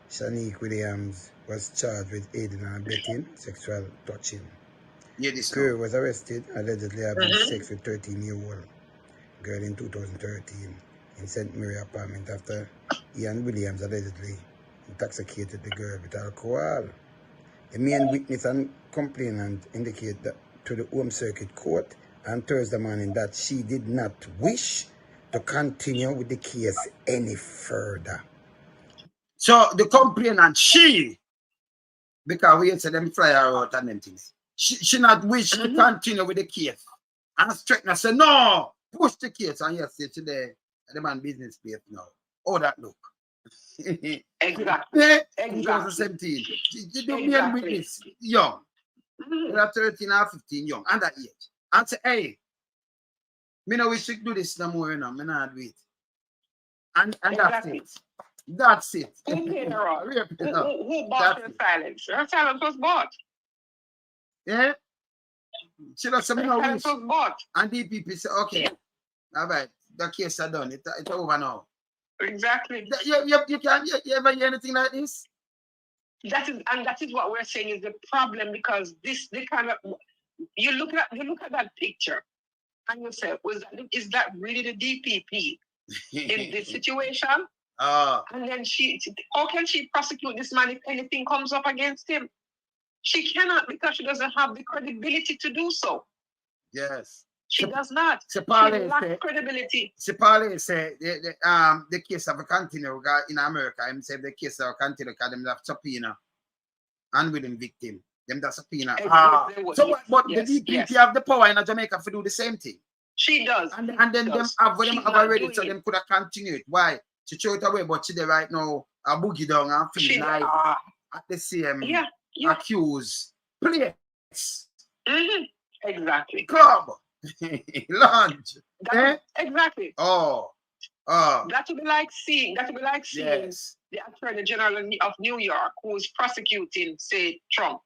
Shanique Williams, was charged with aiding and abetting sexual touching. Yeah, this Creary was arrested, allegedly having sex with 13-year-old girl in 2013 in St. Mary apartment after Ian Williams allegedly intoxicated the girl with alcohol. The main witness and complainant indicate that to the Home Circuit Court on Thursday morning that she did not wish to continue with the case any further. So the complainant, because we had said them fly her out and them things, she not wish to continue with the case. And Straightner said, no, push the case. And yesterday today, the man business place now. Oh, that look. Exactly. 2017. You do me and witness, young. They are 13 or 15, young, under age. And say, hey, me know we should do this no more, you know. Me not do it. And exactly. That's it. Who paid her off? Who bought her silence? Her silence was bought. Yeah. She does something now. Silence was bought. And DPP say, okay, all right, the case is done. It's over now. Exactly. You ever hear anything like this? That is what we're saying is the problem, because the kind of you look at that picture and you say, is that really the DPP in this situation. Oh. And then how can she prosecute this man if anything comes up against him? She cannot, because she doesn't have the credibility to do so. Yes. She does not. She lacks credibility. Sipali say the case of a continue in America. I'm saying the case of a continue because them have subpoena unwilling victim. Them that subpoena. So but the DPP have the power in Jamaica to do the same thing. She does. And then them have already, so them could have continued. Why? She throw it away, but she there right now a boogie down and feel live at the same accused place. Exactly. Club. Lunch. Exactly. Oh. That would be like seeing the Attorney General of New York, who is prosecuting, say, Trump.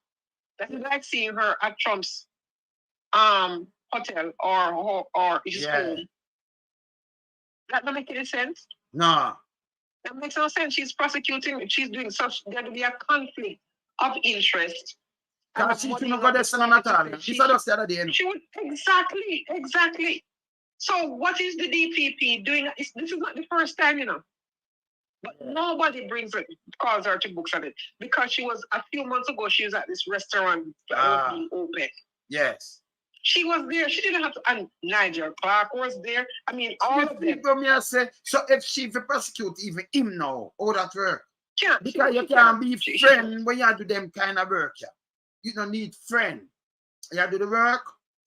That would be like seeing her at Trump's hotel or his home. That don't make any sense. No. That makes no sense. She's prosecuting. She's doing such. There will be a conflict of interest. She shouldn't go there, she said us the other day. She would exactly. So what is the DPP doing? This is not the first time, you know. But nobody calls her to books on it, because she was a few months ago. She was at this restaurant being open. Yes. She was there. She didn't have to. And Nigel Clark was there. I mean, all of them. So if she prosecute even him now, all that work. Because you can't be friend when you do them kind of work. Yeah. You don't need friend. You do the work.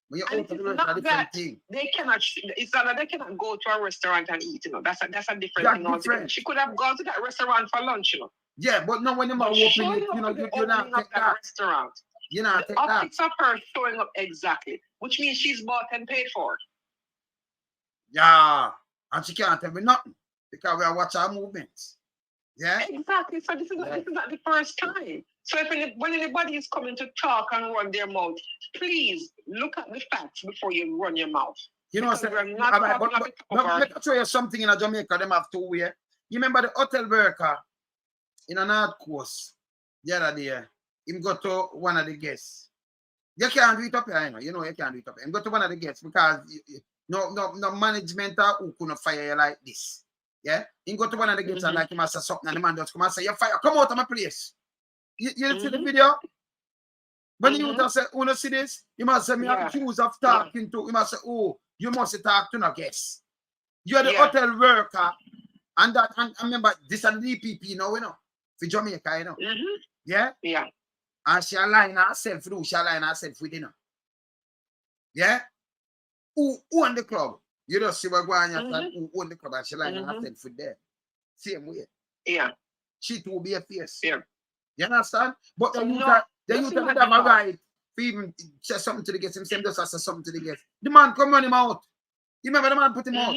When you open the work, it's a different thing. They cannot. It's not that they cannot go to a restaurant and eat. You know, that's a different thing altogether. She could have gone to that restaurant for lunch. You know. Yeah, but not when you're opening it. You know, you're not take that restaurant. You know, the optics of her showing up exactly, which means she's bought and paid for. Yeah, and she can't tell me nothing because we are watching her movements. Yeah, exactly. So this is not the first time. So when anybody is coming to talk and run their mouth, please look at the facts before you run your mouth. You know, let me show you something in Jamaica. Them have two way. You remember the hotel worker in a North Coast the other day? Him go to one of the guests. You can't do it up here, you know you can't do it up here. Him go to one of the guests because no management who couldn't fire you like this. Yeah? Him go to one of the guests and like him say something and the man just come and say, you fire, come out of my place. You see the video? When you say, you see this? You must say, me accused of talking to, you must say, oh, you must talk to no guest. You're the hotel worker. And remember, this is the DPP now, you know, for Jamaica, you know. Yeah? Yeah. And she align herself through, she align herself with, you know. Yeah? Who own the club? You just see what going on, who own the club, and she align herself with them. Same way. Yeah. She too be a face. Yeah. You understand? But the youth have a right to even say something to the guest. Him just say something to the guest. The man come run him out. You remember the man put him out?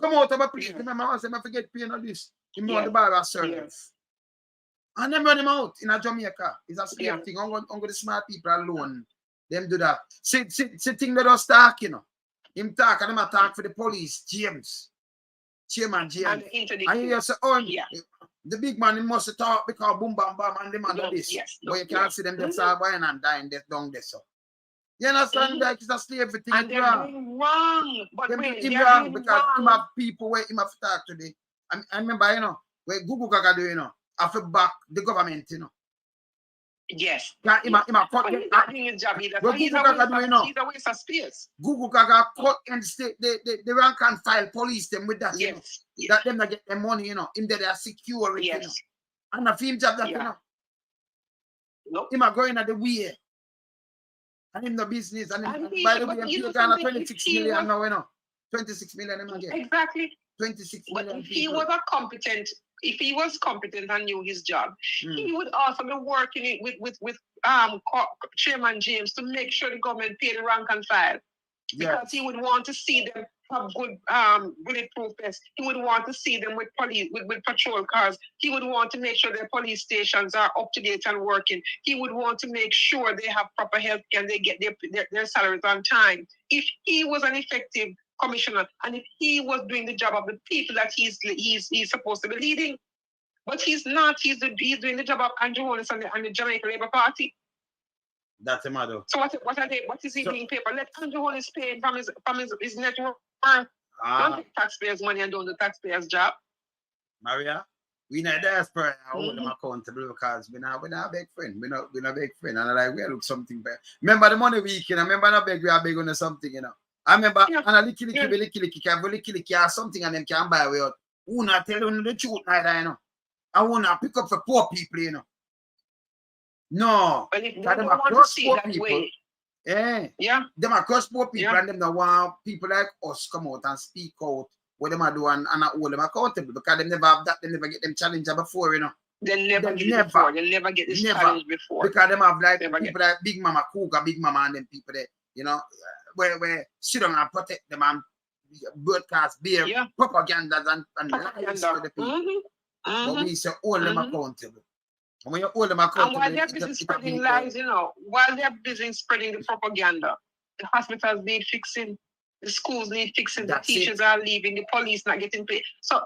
Come out of a place. Remember I said, I forget paying all this. Him run the bar as service. And them run him out in a Jamaica. It's a scary thing. I'm going to the smart people alone. Them do that. See thing that us talk, you know. Him talk and him talk for the police, James. Chairman James. And you say, oh, the big man, he must talk because boom, bam, bam, and the man do this. But you can't see them just buying and dying down there. So. You understand that it's a slavery thing. And they're doing wrong. But they're wrong because him have people where him have to talk to the. I remember, you know, where Google Gaga do, you know, after back the government, you know. Yes. He's a waste of space. Google Gaga cut and state the rank and file police them with that. Yes. You know, that them not get their money, you know. In there they are security, you know. And a film job that, you know. Nope. Him are going at the way. And in the business, and by the way, I'm paying 26 million now, you know. 26 million again. Exactly. 26 but million. If he was competent and knew his job, he would also be working with Chairman James to make sure the government pay the rank and file. Because he would want to see them have good bulletproof vests. He would want to see them with police with patrol cars. He would want to make sure their police stations are up to date and working. He would want to make sure they have proper health care and they get their salaries on time. If he was an effective commissioner and if he was doing the job of the people that he's supposed to be leading, but he's not. He's doing the job of Andrew Holness and the Jamaica Labour Party. That's a matter. So what is he being paid for? Let Andrew Holness pay from his net worth. Don't take taxpayers' money and don't do taxpayers' job. Maria, we not diaspora and hold them accountable because we not big friend. We not big friend. And like we look something better. Remember the money week, you know, remember not beg we are big on something, you know. I remember and a licky or something and them can buy way out. Who not tell you the truth neither, you know. I wanna pick up for poor people, you know. No, But if they them don't are want to cross see poor that people. way, Yeah. Them are cross poor people Yeah. and them don't want people like us come out and speak out what them are doing and hold them accountable because they never have that, they never get them challenge before, you know. they never get it before. They never get this challenge before. Because them have like Never people like Big Mama Cougar, Big Mama and them people there, you know, where sit down and protect them and broadcast beer propaganda and lies for the people. But we say hold them accountable. And when you hold them accountable, and while they're busy spreading lies, you know, while they're busy spreading the propaganda, the hospitals need fixing, the schools need fixing, the teachers are leaving, the police not getting paid. So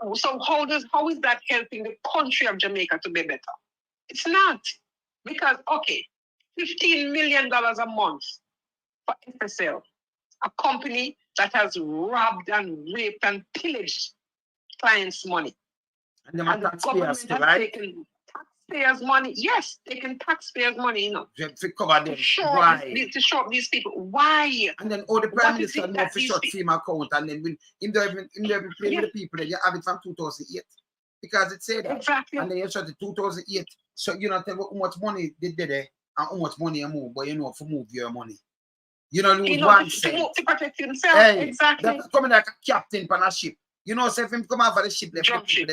how is that helping the country of Jamaica to be better? It's not. Because, okay, $15 million a month for FSL, a company that has robbed and raped and pillaged clients' money. And the government has taken taxpayers' money. Yes, taking taxpayers' money, you know. To cover them. To show up these people. Why? And then all the Prime Minister know for short film account and then when him don't even play with the people, then you have it from 2008. Because it said that. Exactly. And then you shot it 2008. So you know tell me how much money they did there and how much money you move, but you know for move your money. You don't lose 1 cent. To protect himself. Hey, exactly. That's coming like a captain on a ship. You know, say if him come out for the ship, them,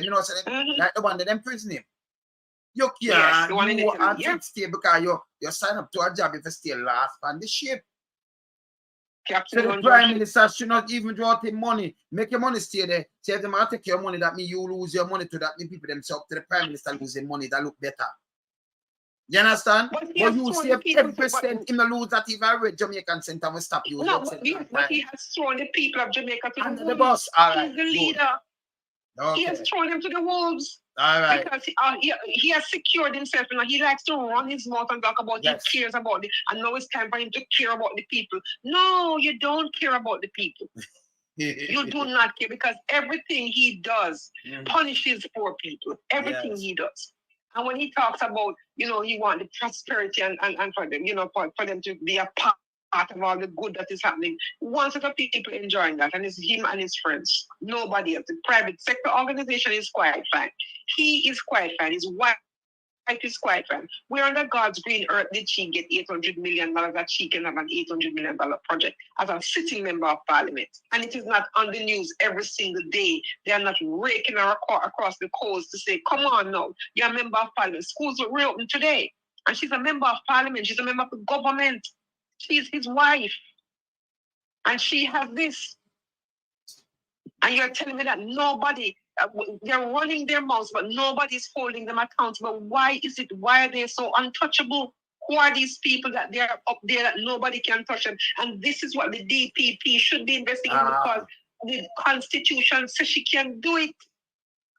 you know, say like the one that them prison him. You can't stay because you sign up to a job if you stay last on the ship. Captain so the Prime Minister should not even draw him money. Make your money stay there. Say if them take your money, that means you lose your money to that mean people themselves to the Prime Minister losing money that look better. You understand? But you save 10% in the lose that even a red Jamaican center will stop you. No, but he has thrown the people of Jamaica to under the bus. All right, he's the leader. Okay. He has thrown them to the wolves. All right. Because he has secured himself. You know, he likes to run his mouth and talk about he cares about it. And now it's time for him to care about the people. No, you don't care about the people. You do not care because everything he does punishes poor people. Everything he does. And when he talks about, you know, he wants the prosperity and for them, you know, for them to be a part of all the good that is happening. One set of people enjoying that, and it's him and his friends. Nobody else. The private sector organization is quite fine. He is quite fine. His wife is quite fine. Where under God's green earth did she get $800 million that she can have an $800 million project as a sitting member of parliament? And it is not on the news every single day. They are not raking her across the coast to say, come on now, you're a member of parliament. Schools were reopened today. And she's a member of parliament. She's a member of the government. She's his wife. And she has this. And you're telling me that nobody, they're running their mouths, but nobody's holding them accountable. Why is it? Why are they so untouchable? Who are these people that they're up there that nobody can touch them? And this is what the DPP should be investigating because the Constitution says she can do it.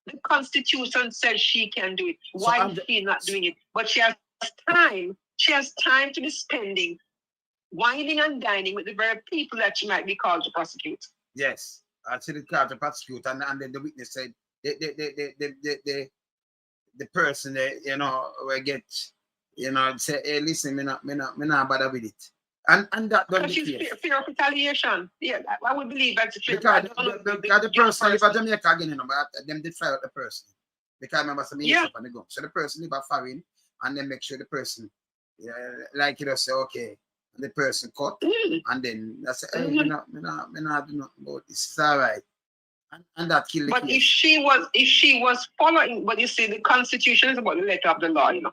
The Constitution says she can do it. Why is she not doing it? But she has time. She has time to be spending, whining and dining with the very people that she might be called to prosecute. Yes. Actually called to prosecute, and then the witness said the person that you know will get, you know, say, hey, listen, me not bother with it, and that don't be fear of retaliation. Yeah, I would believe that's because the person live in Jamaica again, you know, but them did fire out the person because I remember some years up on the go. So the person live a foreign, and then make sure the person, like you know, say okay. The person cut, and then I said, hey, me not do nothing about this. It's all right. And that killed the But case. if she was following, but you see, the Constitution is about the letter of the law, you know.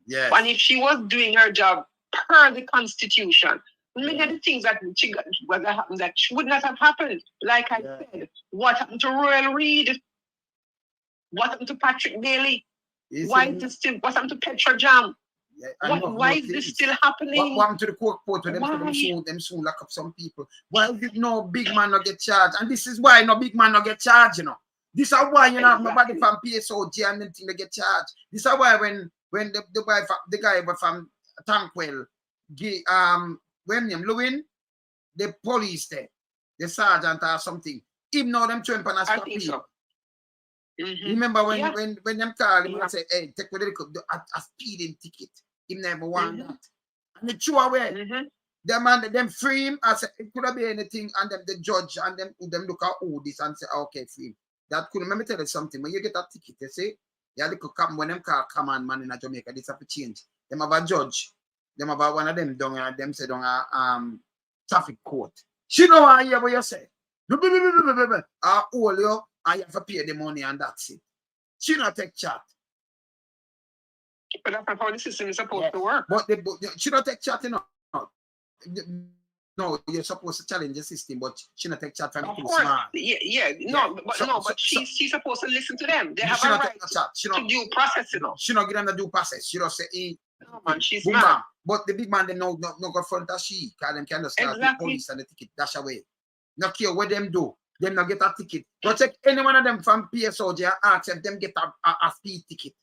Yes. And if she was doing her job per the Constitution, many of the things that she would not have happened. Like I said, what happened to Royal Reid? What happened to Patrick Bailey? Why is this still? What happened to Petra Jam? Why is this still happening? What happened to the court for them soon lock up some people? Why did no big man not get charged? And this is why no big man not get charged, you know. This is why you know nobody from PSOG and them thing they get charged. This is why when the guy from Tankwell, William Lewin, the police there, the sergeant or something, Him now them trying to I stop think him. so. Mhm. Remember when Yeah. when them call him Yeah. and say, hey, take with a speeding ticket. Him never want Mhm. that. And they threw away. Mhm. Them free him. I said it could have been anything, and them the judge and them look at all this and say, okay, free him. That could let me tell you something. When you get a ticket, you see, yeah, they could come when them call command man in Jamaica, this have to change. Them have a judge. Them have one of them down them say down a traffic court. She know I hear what you say. I hold you and you have to pay the money and that's it. She not take chat. But that's not how the system is supposed to work. But she not take chat, you know. No, you're supposed to challenge the system, but she not take chat from Of too course. smart. Yeah. No, but she's supposed to listen to them. They have She a not right take no chat. She to not, due process, you know. she not give them the due process. She just say, No, man, she's boom, mad. bam. But the big man, they no go front of she, because them can just start with Exactly. police and the ticket dash away. No care what them do. Them not get a ticket. Go check any one of them from PSOJ and ask if them get a speed ticket.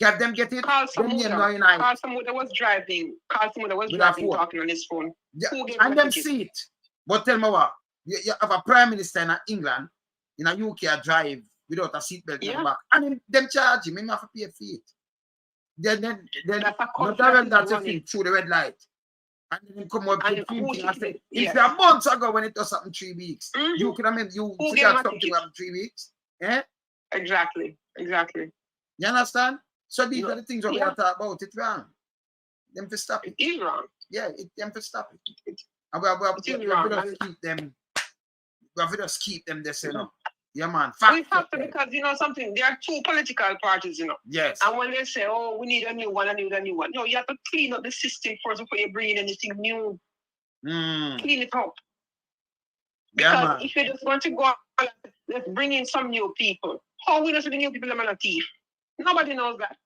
Have them get it? Carl Them name now in Samuda was driving. Carl Samuda was With driving, a phone. talking on his phone. Yeah, Who gave and him them a ticket? see it. But tell me what, you have a prime minister in England, in a UK drive without a seatbelt in the back, and them charge him have to pay for it. Then That's a not country even that is that's a running. thing through the red light. And then come up And with who thing and say, ticket- it's yes. a months ago when it was something 3 weeks. Mhm. You could have meant you Who figure gave him out a something ticket? about 3 weeks. Eh? Exactly. You understand? So these No. are the things that we Yeah. are talking about. It's wrong. Them to stop it. It is wrong. Yeah, them to stop it. It- And we have it is to wrong, just and- keep them. We have to just keep them this, you know. Yeah, man. We have to, because you know something, there are two political parties, you know. Yes. And when they say, oh, we need a new one, no, you have to clean up the system first before you bring in anything new. Clean it up. Yeah, Because man. if you just want to go, let's bring in some new people. How we know the new people that are not thief? Nobody knows that.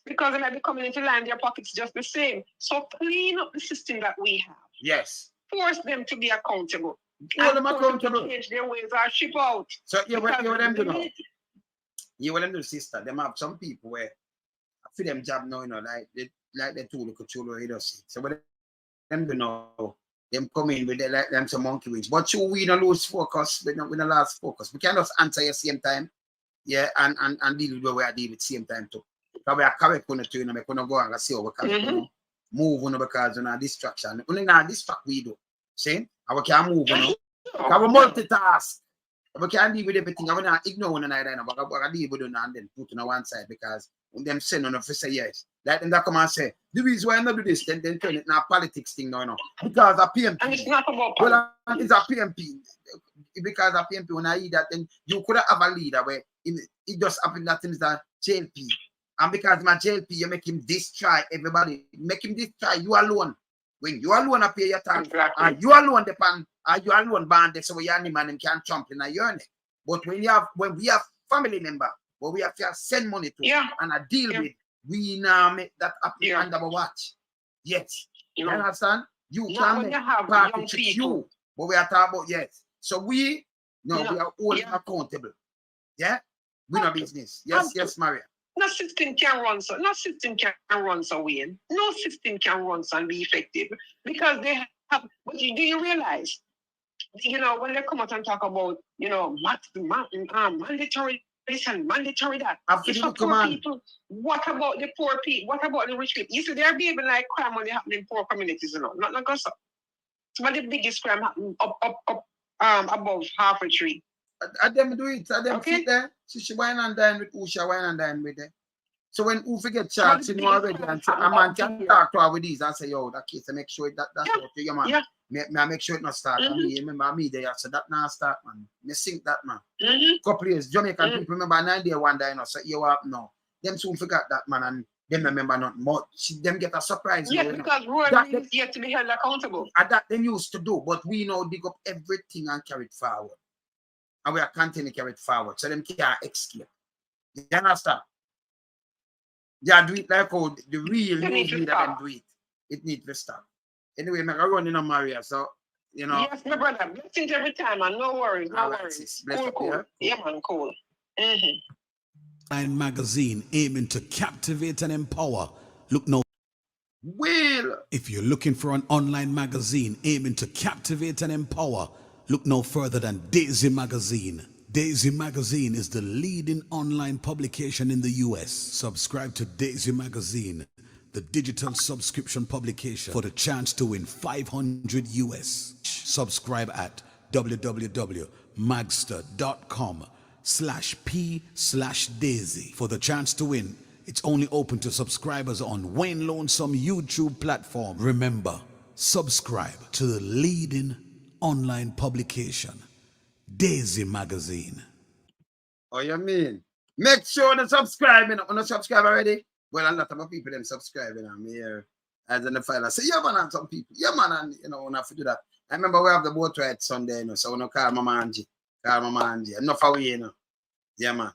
Because they might be coming into line their pockets just the same. So clean up the system that we have. Yes. Force them to be accountable. Hold them And force them accountable. to change their ways or ship out. So you what them do now? Because You what them do, sister? Them have some people where for them job now, you know, like they tool the children, you know, see. So what them do now? Them come in with them some monkey wings. But we don't lose focus. We don't lose focus. We can just answer at the same time. Yeah, and deal with what we are dealing with same time too. Because we are correct on the two, you know, we can go and see how we can move on because of distraction. Only now distract we do. See? And we can move on. Because we multitask. We can't deal with everything. I will not ignore one another. But we can deal with it and then put it on one side because when them send on to say yes. Like them that come and say, the reason why I not do this, then turn it now politics thing now, you know. Because a PMP. And it's not about politics. Well, it's a PMP. Because a PMP, when I hear that, then you could have a leader where it just happened that things that JLP. And because my JLP, you make him destroy everybody. Make him destroy you alone. When you alone pay your tax, Exactly. and you alone depend, and you alone band so your animal and can jump in a yearning. But when we have family member, where we have to send money to and I deal with, we now make that happen under our watch. Yes. You understand? You can make party trick you. But we are talking about yes. So we are all accountable. Yeah? We know business. Yes, Maria. No system can run so. No system can run so, Wayne. No system can run so and be effective because they have. But do you realize? You know when they come out and talk about mandatory this and mandatory that. It's for poor people. What about the poor people? What about the rich people? You see, they're behaving like crime when they happen in poor communities, you know. Not like us. Some of the biggest crime happen up above half a tree. I them do it. I them sit there. She wine and dine with Usha, wine and dine with them. So when who forget charge, she know already and say, a man can talk to her with these and say, yo, that case, I make sure that's what you man. Yeah. I make sure it not start. I mean, remember me there, so that now start, man. Me sink that, man. Couple years, Jamaican people remember 9 day one day, you know, so you up now. Them soon forgot that, man, and them remember not more. Them get a surprise. Yes, you know, because royalty is yet to be held accountable. And that them used to do, but we now dig up everything and carry it forward. And we are continuing to carry it forward, so them can't escape. You understand? They do it like how the real news leader them do it. It needs to stop. Anyway, I'm running on Maria, so you know. Yes, my brother. Blessings every time, man. No worries, no worries. Cool. Yeah, man, cool. Online magazine aiming to captivate and empower. Look no. Well, if you're looking for an online magazine aiming to captivate and empower, Look no further than Daisy Magazine. Daisy Magazine is the leading online publication in the US. Subscribe to Daisy Magazine, the digital subscription publication, for the chance to win $500 US. Subscribe at www.magster.com/p/Daisy for the chance to win. It's only open to subscribers on Wayne Lonesome YouTube platform. Remember, subscribe to the leading online publication, Daisy Magazine. Oh, you mean? Make sure to subscribe. You know, subscribe already? Well, a lot of people them subscribing on me here. As in the file, I say, yeah, man, and some people. Yeah, man, and you know, when I have to do that. I remember we have the boat ride Sunday, you know, so we don't call Mama Angie. Call Mama Angie. Enough away, you know. Yeah, man.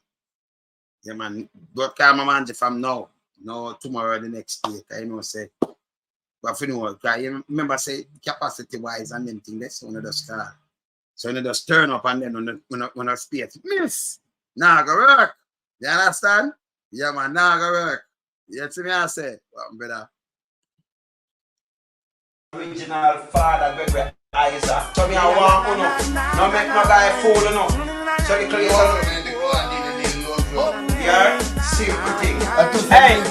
Yeah, man. But call Mama Angie from now. No, tomorrow, the next day. You know, say. But you know, you remember, say, capacity wise and them things, that's when you just call. So you just turn up and then when I space, miss. Nah, go work. You understand? Yeah, man, nah, go work. You see me, I say, well, brother. Original father, Gregory Isaac. So me, I want to no make no guy fool, no. So the clear. Yeah, simple thing. Hey,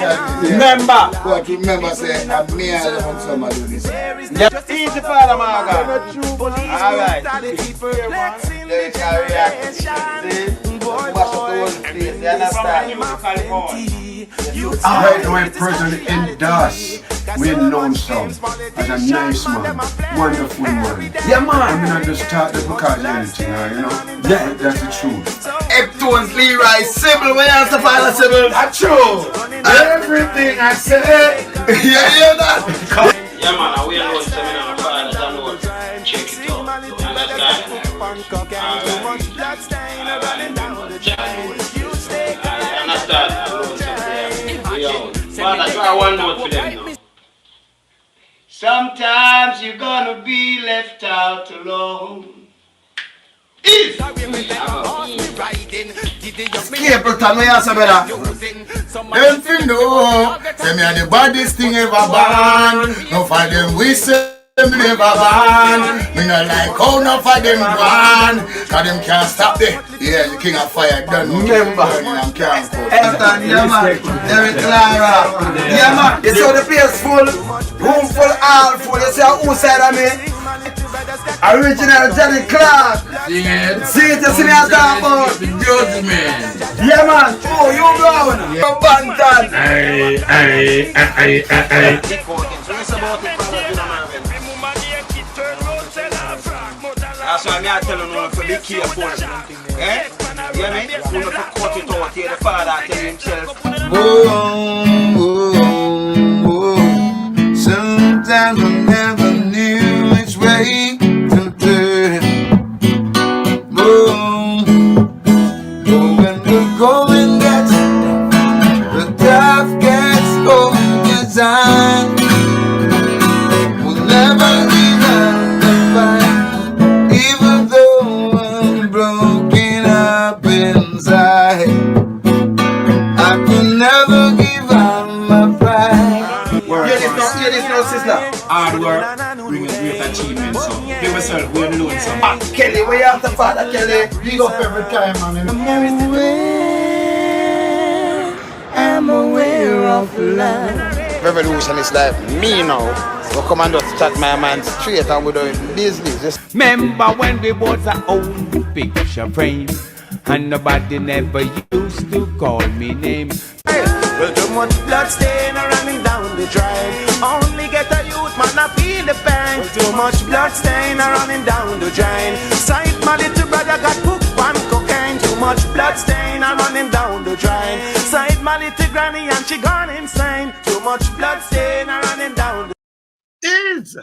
remember. But remember, say, I'm me and somebody do this. Yeah, easy father, my guy. All right. They carry react. See? Mash up the whole place. You understand? I know a person in Das, we lonesome, and a nice man, wonderful man. Yeah, man. I mean, I just start that because of anything, you know? Yeah, that's the truth. Eptone's Leroy Sybil, when you have to find a Sybil, that's true. Everything I say, you hear that? Yeah, man, we alone, so we don't find it, I know. Check it out. You understand? Father, try one note for them now. Sometimes you're gonna be left out alone. Capleton, we have some better. Them fin know, say me are the baddest thing ever born. No for them we say them never born. Me not like how no for them born. Cause them can't stop the king of fire done. Remember. Elton, yeah man. Eric Clara. Yeah man. You saw the place full. Room full, all full. You see who side of me? Original Johnny Clark. See it, you see me at that about the judgment. Yeah man, oh you brown, you Bantan. Aye. That's why I tell you to be careful. Eh? You know me? You have to cut it out here. The father tell himself. Sometimes I never knew which way to turn. But when the going gets, the tough gets over time. We'll never give up the fight, even though I'm broken up inside. I could never give up my pride. Hear this now, sister. Hard work brings great achievements. So give yourself, we're alone. So. Kelly, where you have the father, Kelly? Big up every time, man. I'm aware of love. Revolution is like me now. So come and just chat my man straight and we're doing business. Just Remember when we was our own picture frame, and nobody never used to call me name. Well, too much blood stain running down the drain. Only get a youth man I feel the pain. Well, too much blood stain running down the drain. Sight my little brother got hooked on cocaine. Too much blood stain running down the drain. Sight my little granny and she gone insane. Too much blood stain running down the is.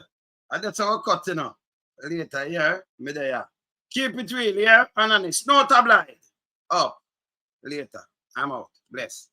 And that's our cut, you know. Later, yeah, me there. Keep it real, yeah, and honest. No tabloid. Oh, later. I'm out. Bless.